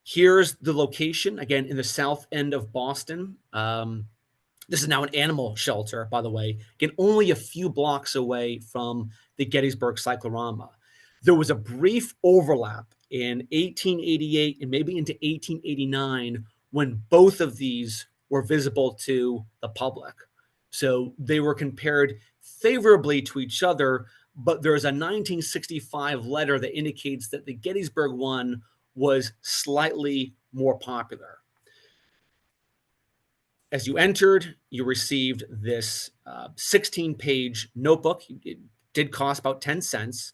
Here's the location, again, in the south end of Boston. This is now an animal shelter, by the way, again, only a few blocks away from the Gettysburg Cyclorama. There was a brief overlap in 1888 and maybe into 1889 when both of these were visible to the public. So they were compared favorably to each other, but there's a 1965 letter that indicates that the Gettysburg one was slightly more popular. As you entered, you received this 16-page notebook. It did cost about 10 cents,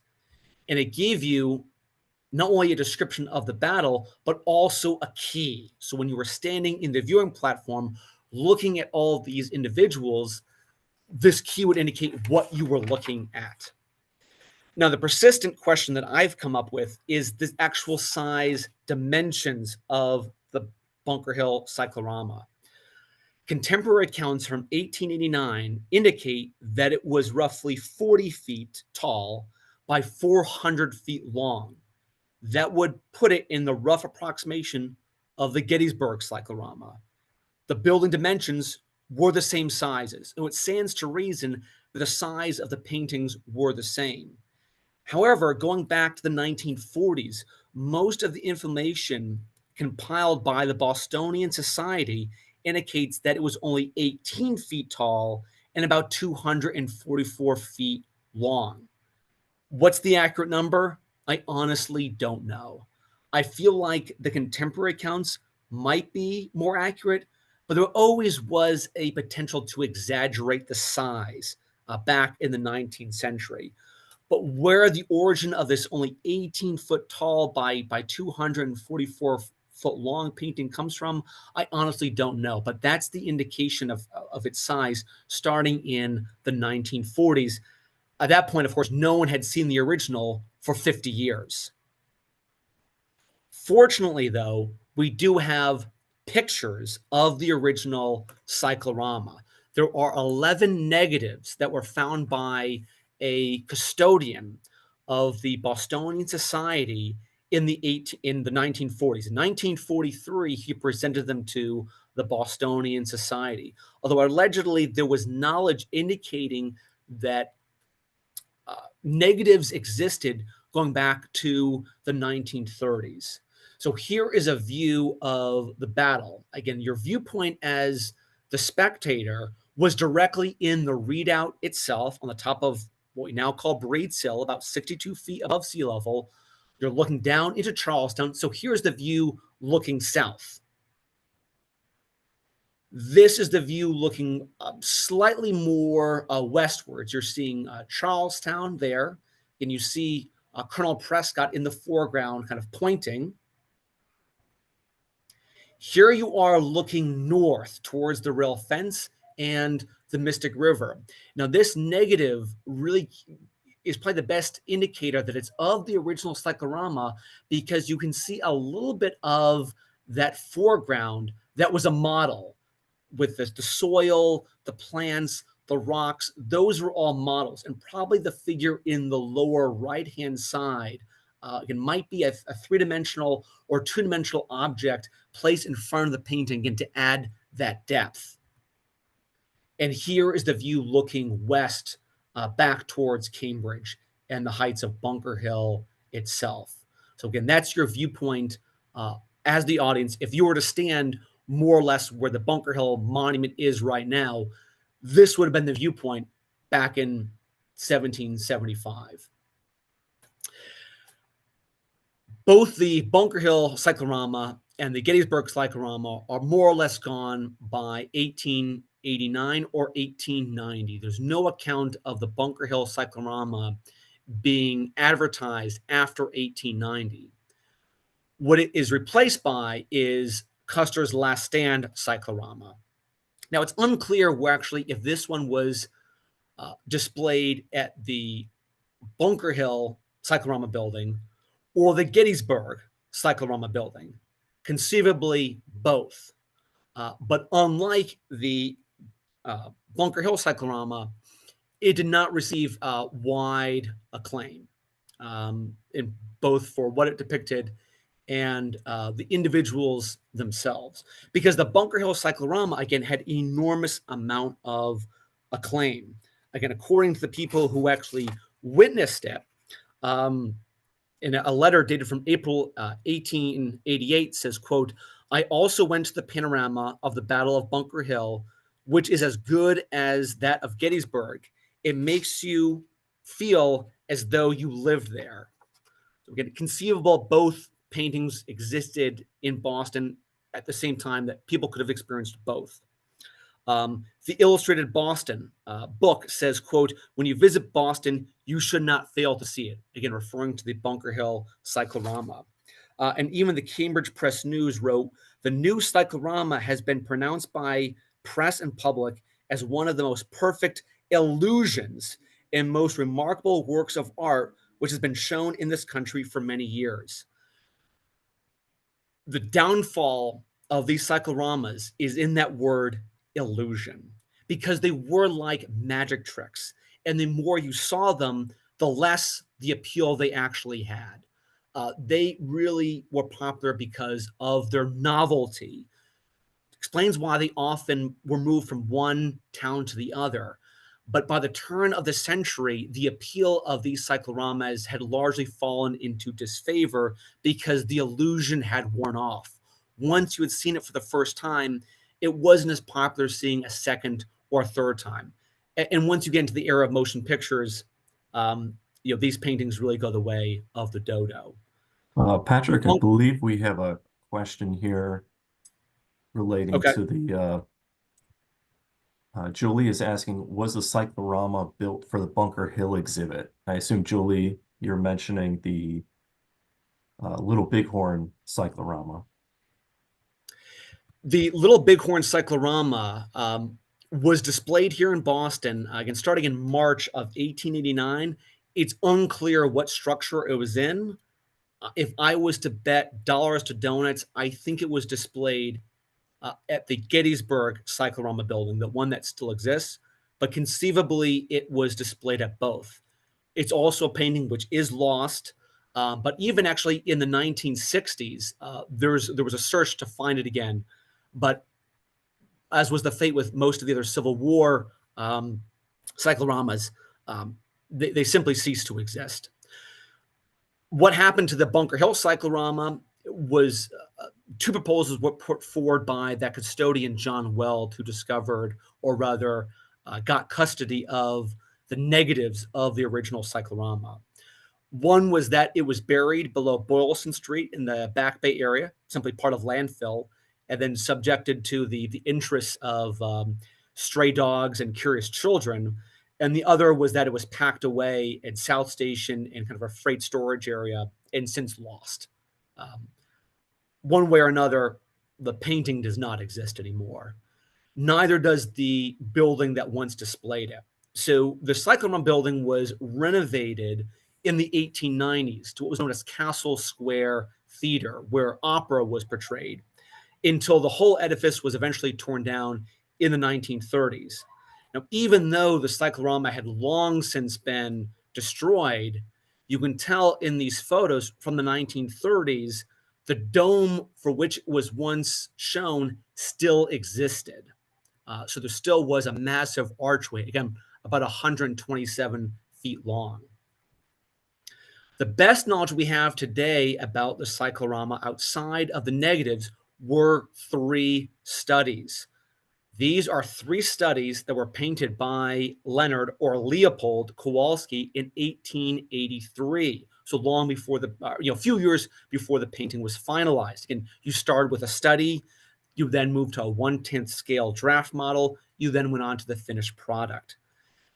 and it gave you not only a description of the battle, but also a key. So when you were standing in the viewing platform, looking at all of these individuals, this key would indicate what you were looking at. Now, the persistent question that I've come up with is the actual size dimensions of Bunker Hill Cyclorama. Contemporary accounts from 1889 indicate that it was roughly 40 feet tall by 400 feet long. That would put it in the rough approximation of the Gettysburg Cyclorama. The building dimensions were the same sizes, and it stands to reason that the size of the paintings were the same. However, going back to the 1940s, most of the information compiled by the Bostonian Society indicates that it was only 18 feet tall and about 244 feet long. What's the accurate number? I honestly don't know. I feel like the contemporary accounts might be more accurate, but there always was a potential to exaggerate the size back in the 19th century. But where the origin of this only 18 foot tall by 244 foot long painting comes from, I honestly don't know. But that's the indication of its size starting in the 1940s. At that point, of course, no one had seen the original for 50 years. Fortunately, though, we do have pictures of the original cyclorama. There are 11 negatives that were found by a custodian of the Bostonian Society in the 1940s. In 1943, he presented them to the Bostonian Society, although allegedly there was knowledge indicating that negatives existed going back to the 1930s. So here is a view of the battle. Again, your viewpoint as the spectator was directly in the redoubt itself on the top of what we now call Braid's Hill, about 62 feet above sea level. You're looking down into Charlestown. So here's the view looking south. This is the view looking slightly more westwards. You're seeing Charlestown there, and you see Colonel Prescott in the foreground kind of pointing. Here you are looking north towards the rail fence and the Mystic River. Now, this negative really is probably the best indicator that it's of the original cyclorama, because you can see a little bit of that foreground that was a model with the soil, the plants, the rocks. Those were all models, and probably the figure in the lower right-hand side it might be a three-dimensional or two-dimensional object placed in front of the painting, again, to add that depth. And here is the view looking west back towards Cambridge and the heights of Bunker Hill itself. So again, that's your viewpoint as the audience. If you were to stand more or less where the Bunker Hill Monument is right now, this would have been the viewpoint back in 1775. Both the Bunker Hill Cyclorama and the Gettysburg Cyclorama are more or less gone by 1889 or 1890. There's no account of the Bunker Hill Cyclorama being advertised after 1890. What it is replaced by is Custer's Last Stand Cyclorama. Now, it's unclear where actually if this one was displayed at the Bunker Hill Cyclorama building or the Gettysburg Cyclorama building. Conceivably both. But unlike the Bunker Hill Cyclorama, it did not receive wide acclaim in both for what it depicted and the individuals themselves. Because the Bunker Hill Cyclorama, again, had enormous amount of acclaim. Again, according to the people who actually witnessed it, in a letter dated from April 1888 says, quote, "I also went to the panorama of the Battle of Bunker Hill, which is as good as that of Gettysburg. It makes you feel as though you lived there." So again, conceivable both paintings existed in Boston at the same time, that people could have experienced both. The Illustrated Boston book says, quote, "When you visit Boston, you should not fail to see it." Again, referring to the Bunker Hill Cyclorama. And even the Cambridge Press News wrote, "The new cyclorama has been pronounced by press and public as one of the most perfect illusions and most remarkable works of art which has been shown in this country for many years." The downfall of these cycloramas is in that word illusion, because they were like magic tricks. And the more you saw them, the less the appeal they actually had. They really were popular because of their novelty. Explains why they often were moved from one town to the other. But by the turn of the century, the appeal of these cycloramas had largely fallen into disfavor because the illusion had worn off. Once you had seen it for the first time, it wasn't as popular seeing a second or third time. And once you get into the era of motion pictures, these paintings really go the way of the dodo. Patrick, I believe we have a question here relating Okay. to the Julie is asking, was the cyclorama built for the Bunker Hill exhibit? I assume, Julie, you're mentioning the Little Bighorn cyclorama. The Little Bighorn cyclorama was displayed here in Boston, again, starting in March of 1889. It's unclear what structure it was in. If I was to bet dollars to donuts, I think it was displayed at the Gettysburg Cyclorama building, the one that still exists, but conceivably it was displayed at both. It's also a painting which is lost, but even actually in the 1960s, there was a search to find it again, but as was the fate with most of the other Civil War cycloramas, they simply ceased to exist. What happened to the Bunker Hill cyclorama was two proposals were put forward by that custodian, John Weld, who discovered, or rather got custody of, the negatives of the original cyclorama. One was that it was buried below Boylston Street in the Back Bay area, simply part of landfill, and then subjected to the interests of stray dogs and curious children. And the other was that it was packed away at South Station in kind of a freight storage area and since lost. One way or another, the painting does not exist anymore. Neither does the building that once displayed it. So the Cyclorama building was renovated in the 1890s to what was known as Castle Square Theater, where opera was portrayed, until the whole edifice was eventually torn down in the 1930s. Now, even though the Cyclorama had long since been destroyed, you can tell in these photos from the 1930s, the dome for which it was once shown still existed. So there still was a massive archway, again, about 127 feet long. The best knowledge we have today about the cyclorama outside of the negatives were 3 studies. These are 3 studies that were painted by Leonard or Leopold Kowalski in 1883. So long before a few years before the painting was finalized. Again, you started with a study, you then moved to a 1/10 scale draft model, you then went on to the finished product.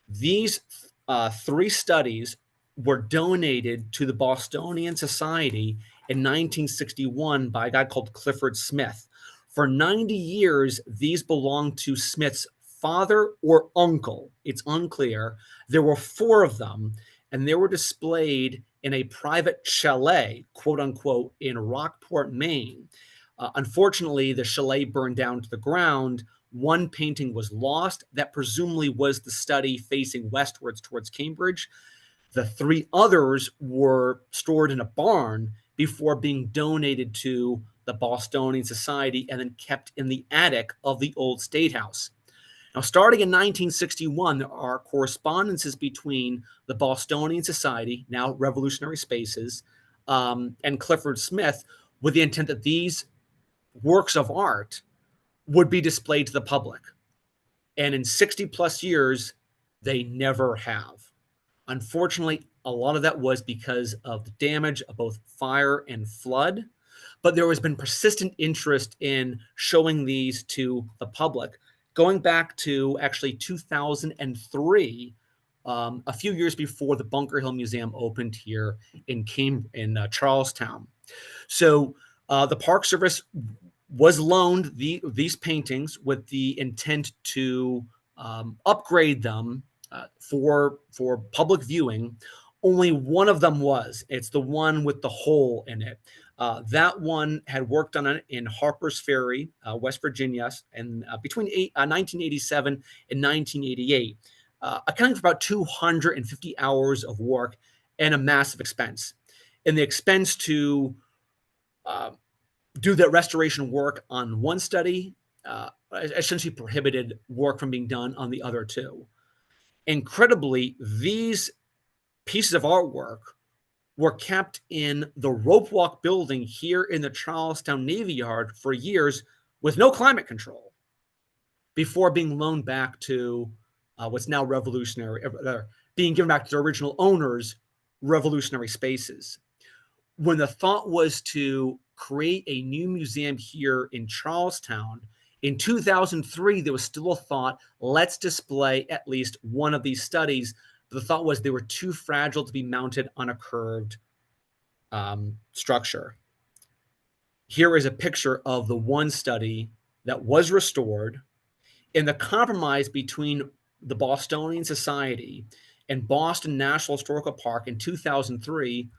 These 3 studies were donated to the Bostonian Society in 1961 by a guy called Clifford Smith. For 90 years, these belonged to Smith's father or uncle. It's unclear. There were 4 of them, and they were displayed in a private chalet, quote unquote, in Rockport, Maine. Unfortunately, the chalet burned down to the ground. One painting was lost. That presumably was the study facing westwards towards Cambridge. The 3 others were stored in a barn before being donated to the Bostonian Society and then kept in the attic of the old State House. Now, starting in 1961, there are correspondences between the Bostonian Society, now Revolutionary Spaces, and Clifford Smith with the intent that these works of art would be displayed to the public. And in 60 plus years, they never have. Unfortunately, a lot of that was because of the damage of both fire and flood, but there has been persistent interest in showing these to the public, going back to actually 2003, a few years before the Bunker Hill Museum opened here in Charlestown. So the Park Service was loaned these paintings with the intent to upgrade them for public viewing, Only one of them was. It's the one with the hole in it. That one had worked on it in Harper's Ferry, West Virginia, and between 1987 and 1988, accounting for about 250 hours of work and a massive expense. And the expense to do that restoration work on one study essentially prohibited work from being done on the other two. Incredibly, these pieces of artwork were kept in the rope walk building here in the Charlestown Navy Yard for years with no climate control before being loaned back to what's now being given back to their original owners, Revolutionary Spaces. When the thought was to create a new museum here in Charlestown, in 2003, there was still a thought, let's display at least one of these studies. But the thought was they were too fragile to be mounted on a curved structure. Here is a picture of the one study that was restored. And the compromise between the Bostonian Society and Boston National Historical Park in 2003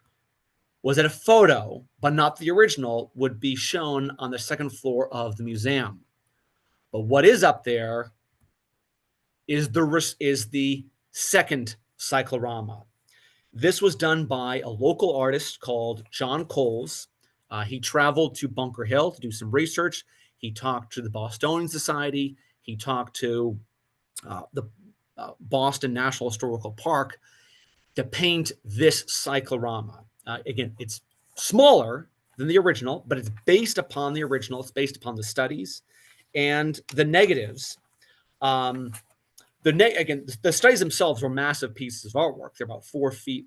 was that a photo, but not the original, would be shown on the second floor of the museum. But what is up there is the second cyclorama. This was done by a local artist called John Coles. He traveled to Bunker Hill to do some research. He talked to the Bostonian Society. He talked to the Boston National Historical Park to paint this cyclorama. Again, it's smaller than the original, but it's based upon the original. It's based upon the studies and the negatives. Again, the studies themselves were massive pieces of artwork. They're about 4 feet,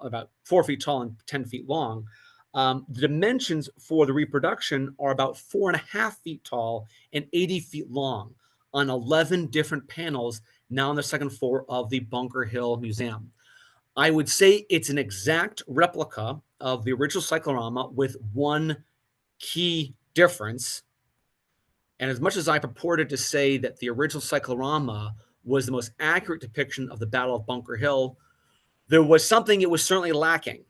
about 4 feet tall and 10 feet long. The dimensions for the reproduction are about 4.5 feet tall and 80 feet long on 11 different panels now on the second floor of the Bunker Hill Museum. I would say it's an exact replica of the original cyclorama with one key difference. And as much as I purported to say that the original cyclorama was the most accurate depiction of the Battle of Bunker Hill, there was something it was certainly lacking.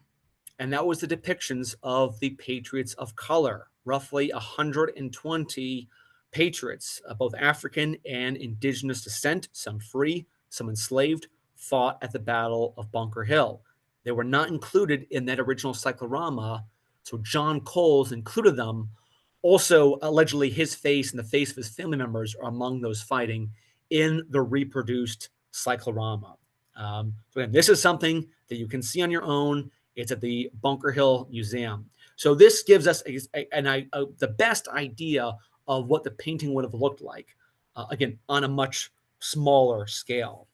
And that was the depictions of the patriots of color, roughly 120 patriots, both African and indigenous descent, some free, some enslaved, fought at the Battle of Bunker Hill. They were not included in that original cyclorama, so John Coles included them. Also, allegedly, his face and the face of his family members are among those fighting in the reproduced cyclorama. So again, this is something that you can see on your own. It's at the Bunker Hill Museum. So this gives us the best idea of what the painting would have looked like, again, on a much smaller scale.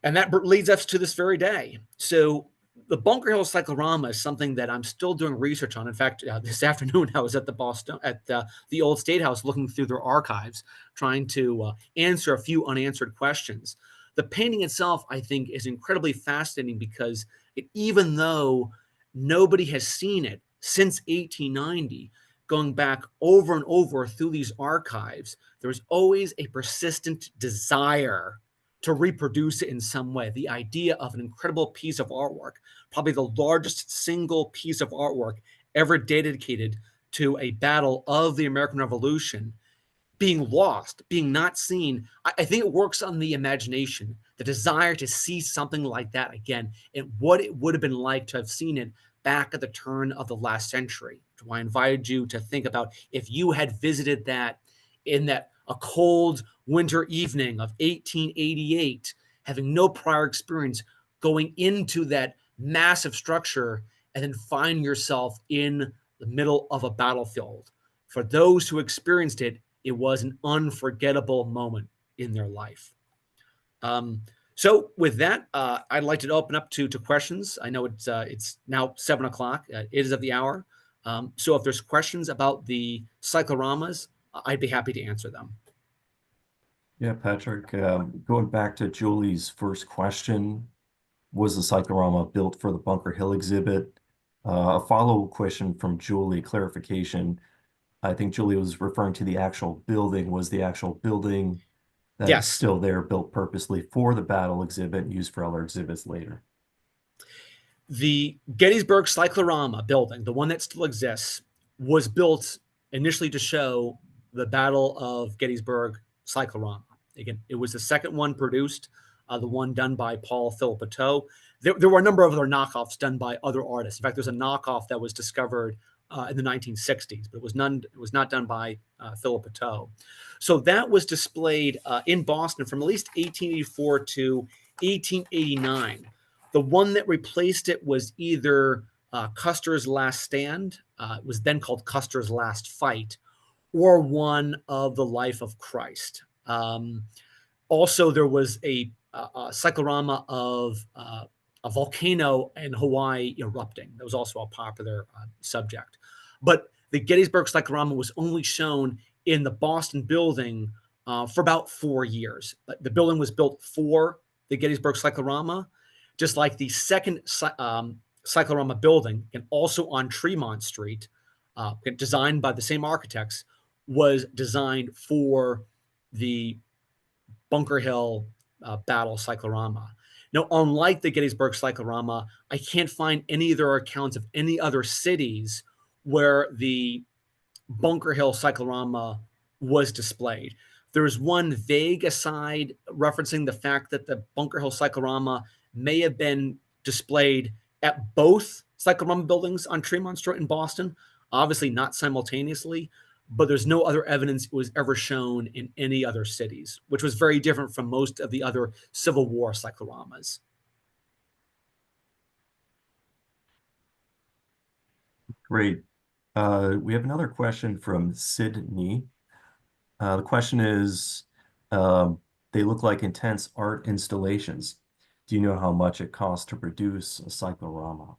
And that leads us to this very day. So the Bunker Hill cyclorama is something that I'm still doing research on. In fact, this afternoon I was at the old State House looking through their archives, trying to answer a few unanswered questions. The painting itself, I think, is incredibly fascinating because even though nobody has seen it since 1890, going back over and over through these archives, there's always a persistent desire to reproduce it in some way. The idea of an incredible piece of artwork, probably the largest single piece of artwork ever dedicated to a battle of the American Revolution, being lost, being not seen. I think it works on the imagination, the desire to see something like that again, and what it would have been like to have seen it back at the turn of the last century. So I invited you to think about if you had visited that in a cold winter evening of 1888, having no prior experience, going into that massive structure and then finding yourself in the middle of a battlefield. For those who experienced it, it was an unforgettable moment in their life. So with that, I'd like to open up to questions. I know it's now 7 o'clock. It is of the hour. So if there's questions about the cycloramas, I'd be happy to answer them. Yeah, Patrick, going back to Julie's first question, was the cyclorama built for the Bunker Hill exhibit? A follow-up question from Julie, clarification. I think Julie was referring to the actual building. Was the actual building that's Yes. still there built purposely for the battle exhibit and used for other exhibits later? The Gettysburg Cyclorama building, the one that still exists, was built initially to show the Battle of Gettysburg Cyclorama. Again, it was the second one produced, the one done by Paul Philippotteau. There were a number of other knockoffs done by other artists. In fact, there's a knockoff that was discovered in the 1960s, but it was not done by Philippotteau. So that was displayed in Boston from at least 1884 to 1889. The one that replaced it was either Custer's Last Stand, it was then called Custer's Last Fight, or one of the Life of Christ. Also, there was a cyclorama of a volcano in Hawaii erupting. That was also a popular subject. But the Gettysburg cyclorama was only shown in the Boston building for about 4 years. The building was built for the Gettysburg cyclorama, just like the second cyclorama building, and also on Tremont Street, designed by the same architects, was designed for the Bunker Hill battle cyclorama. Now, unlike the Gettysburg cyclorama, I can't find any other accounts of any other cities where the Bunker Hill cyclorama was displayed. There's one vague aside referencing the fact that the Bunker Hill cyclorama may have been displayed at both cyclorama buildings on Tremont Street in Boston, obviously not simultaneously, but there's no other evidence it was ever shown in any other cities, which was very different from most of the other Civil War cycloramas. Great. We have another question from Sydney. The question is, they look like intense art installations. Do you know how much it costs to produce a cyclorama?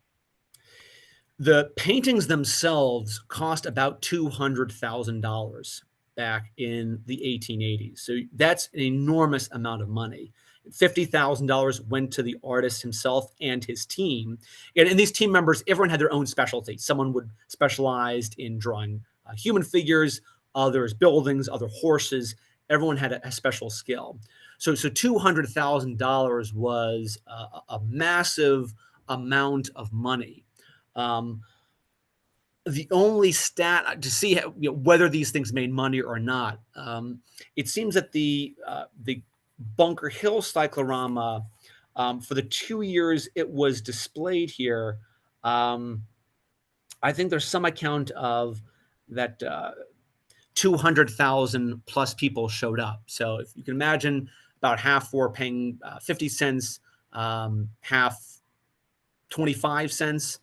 The paintings themselves cost about $200,000 back in the 1880s. So that's an enormous amount of money. $50,000 went to the artist himself and his team. And these team members, everyone had their own specialty. Someone would specialized in drawing human figures, others buildings, other horses. Everyone had a special skill. So $200,000 was a massive amount of money. The only stat to see whether these things made money or not, it seems that the Bunker Hill cyclorama, for the 2 years it was displayed here, I think there's some account of that 200,000 plus people showed up. So if you can imagine, about half were paying 50 cents, half 25 cents.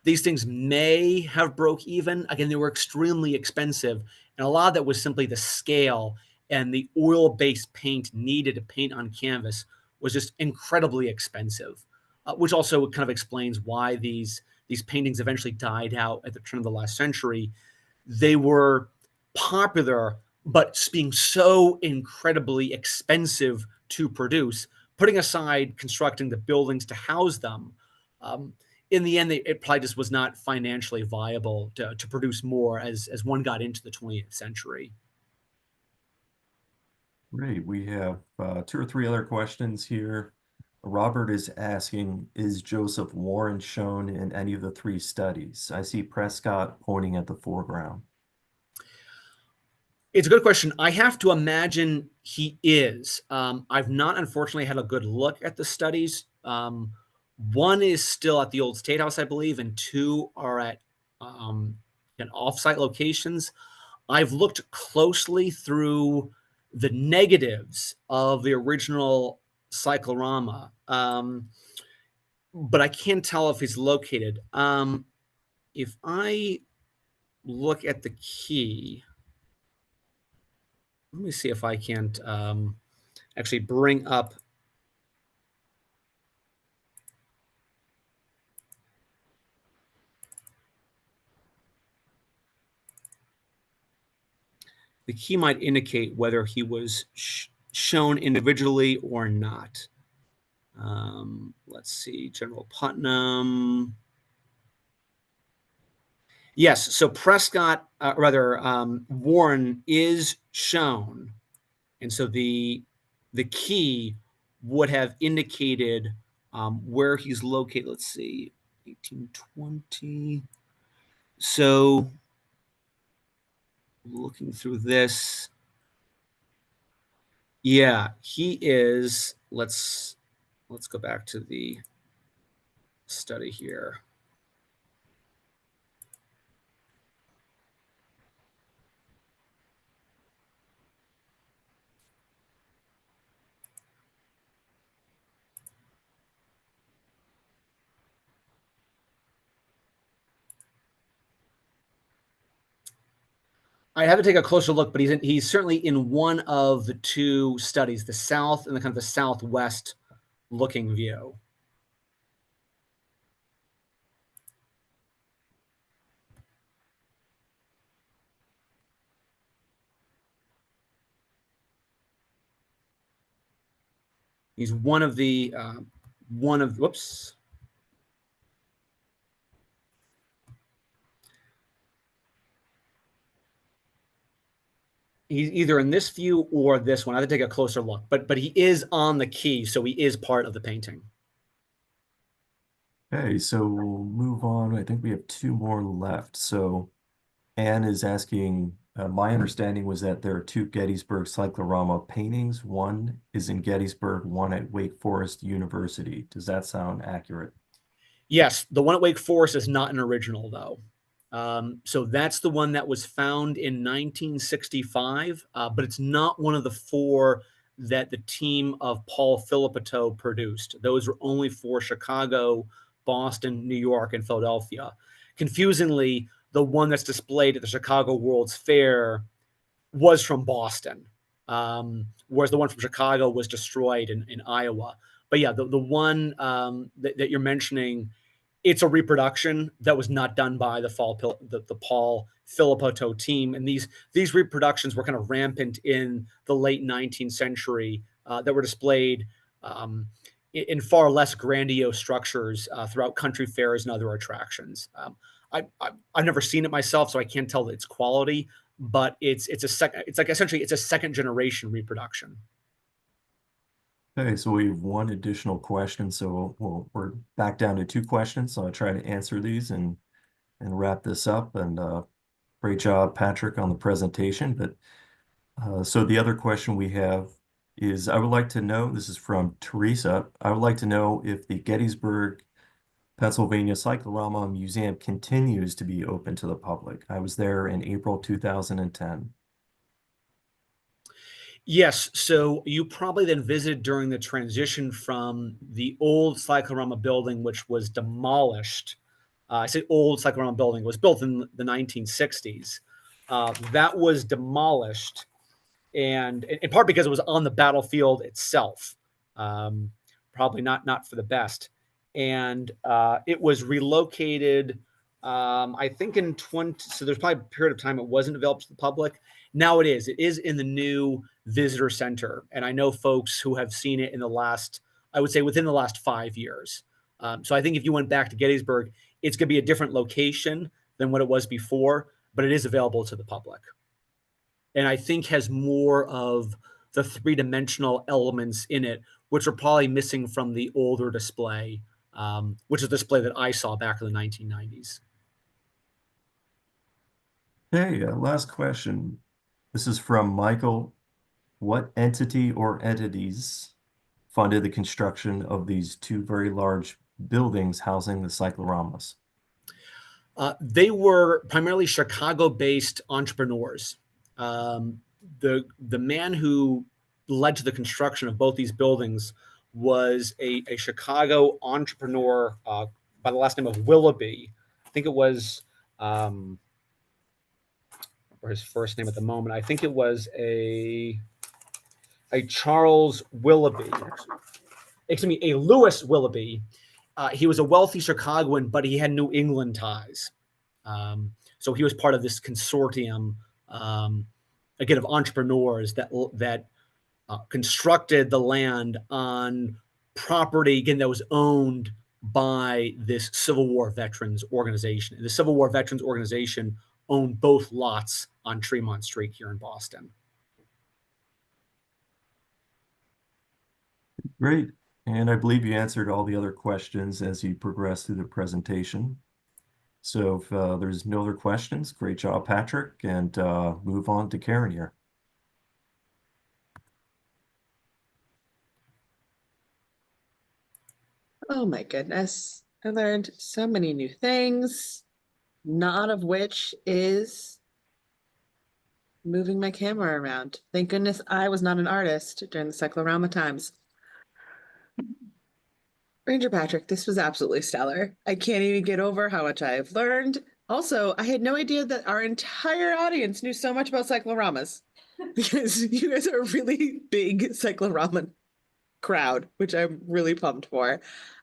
These things may have broke even. Again, they were extremely expensive. And a lot of that was simply the scale, and the oil-based paint needed to paint on canvas was just incredibly expensive, which also kind of explains why these paintings eventually died out at the turn of the last century. They were popular, but being so incredibly expensive to produce, putting aside constructing the buildings to house them, in the end, it probably just was not financially viable to produce more as one got into the 20th century. Great. We have 2 or 3 other questions here. Robert is asking, is Joseph Warren shown in any of the 3 studies? I see Prescott pointing at the foreground. It's a good question. I have to imagine he is. I've not, unfortunately, had a good look at the studies. One is still at the old State House, I believe, and 2 are at off-site locations. I've looked closely through the negatives of the original cyclorama, but I can't tell if he's located. If I look at the key, let me see if I can't actually bring up the key might indicate whether he was shown individually or not. Let's see, General Putnam. Yes, so Prescott, Warren is shown, and so the key would have indicated where he's located. Let's see, 1820. So looking through this, yeah, he is. Let's go back to the study here. I have to take a closer look, but he's certainly in one of the two studies, the south and the kind of the southwest looking view. He's one of the whoops. He's either in this view or this one. I have to take a closer look, but he is on the key, so he is part of the painting. Okay, so we'll move on. I think we have two more left. So Anne is asking, my understanding was that there are two Gettysburg Cyclorama paintings. One is in Gettysburg, one at Wake Forest University. Does that sound accurate? Yes, the one at Wake Forest is not an original, though. So that's the one that was found in 1965, but it's not one of the four that the team of Paul Philippeteau produced. Those were only for Chicago, Boston, New York, and Philadelphia. Confusingly, the one that's displayed at the Chicago World's Fair was from Boston, whereas the one from Chicago was destroyed in Iowa. But yeah, the one that you're mentioning, it's a reproduction that was not done by the Paul Philippeteau team, and these reproductions were kind of rampant in the late 19th century that were displayed in far less grandiose structures throughout country fairs and other attractions. I've never seen it myself, so I can't tell its quality, but it's a second generation reproduction. Okay, so we have one additional question. So we're back down to two questions. So I'll try to answer these and wrap this up. And great job, Patrick, on the presentation. But so the other question we have is, I would like to know, this is from Teresa, I would like to know if the Gettysburg, Pennsylvania Cyclorama Museum continues to be open to the public. I was there in April 2010. Yes, so you probably then visited during the transition from the old Cyclorama building, which was demolished. I say old Cyclorama building was built in the 1960s. That was demolished, and in part because it was on the battlefield itself, probably not for the best. And it was relocated, I think in 20. So there's probably a period of time it wasn't available to the public. Now it is. It is in the new visitor center, and I know folks who have seen it in the last, I would say, within the last 5 years. So I think if you went back to Gettysburg, it's going to be a different location than what it was before, but it is available to the public. And I think has more of the three-dimensional elements in it, which are probably missing from the older display, which is the display that I saw back in the 1990s. Okay, last question. This is from Michael. What entity or entities funded the construction of these two very large buildings housing the cycloramas? They were primarily Chicago-based entrepreneurs. The man who led to the construction of both these buildings was a Chicago entrepreneur by the last name of Willoughby. I think it was, or his first name at the moment. I think it was a Charles Willoughby. Excuse me, a Lewis Willoughby. He was a wealthy Chicagoan, but he had New England ties. So he was part of this consortium, again, of entrepreneurs that constructed the land on property, again, that was owned by this Civil War veterans organization. And the Civil War veterans organization owned both lots on Tremont Street here in Boston. Great. And I believe you answered all the other questions as you progress through the presentation. So if there's no other questions, great job, Patrick, and move on to Karen here. Oh my goodness. I learned so many new things, none of which is moving my camera around. Thank goodness I was not an artist during the Cyclorama times. Ranger Patrick, this was absolutely stellar. I can't even get over how much I've learned. Also, I had no idea that our entire audience knew so much about cycloramas because you guys are a really big cyclorama crowd, which I'm really pumped for.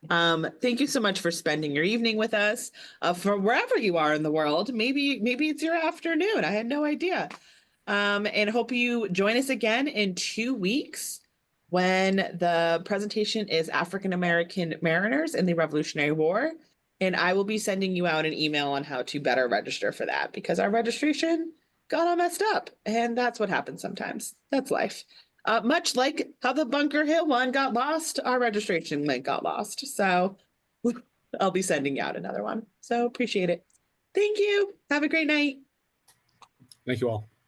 Thank you so much for spending your evening with us. From wherever you are in the world, maybe it's your afternoon. I had no idea. And hope you join us again in 2 weeks when the presentation is African American Mariners in the Revolutionary War. And I will be sending you out an email on how to better register for that because our registration got all messed up. And that's what happens sometimes. That's life. Much like how the Bunker Hill one got lost, our registration link got lost. So I'll be sending out another one. So appreciate it. Thank you. Have a great night. Thank you all.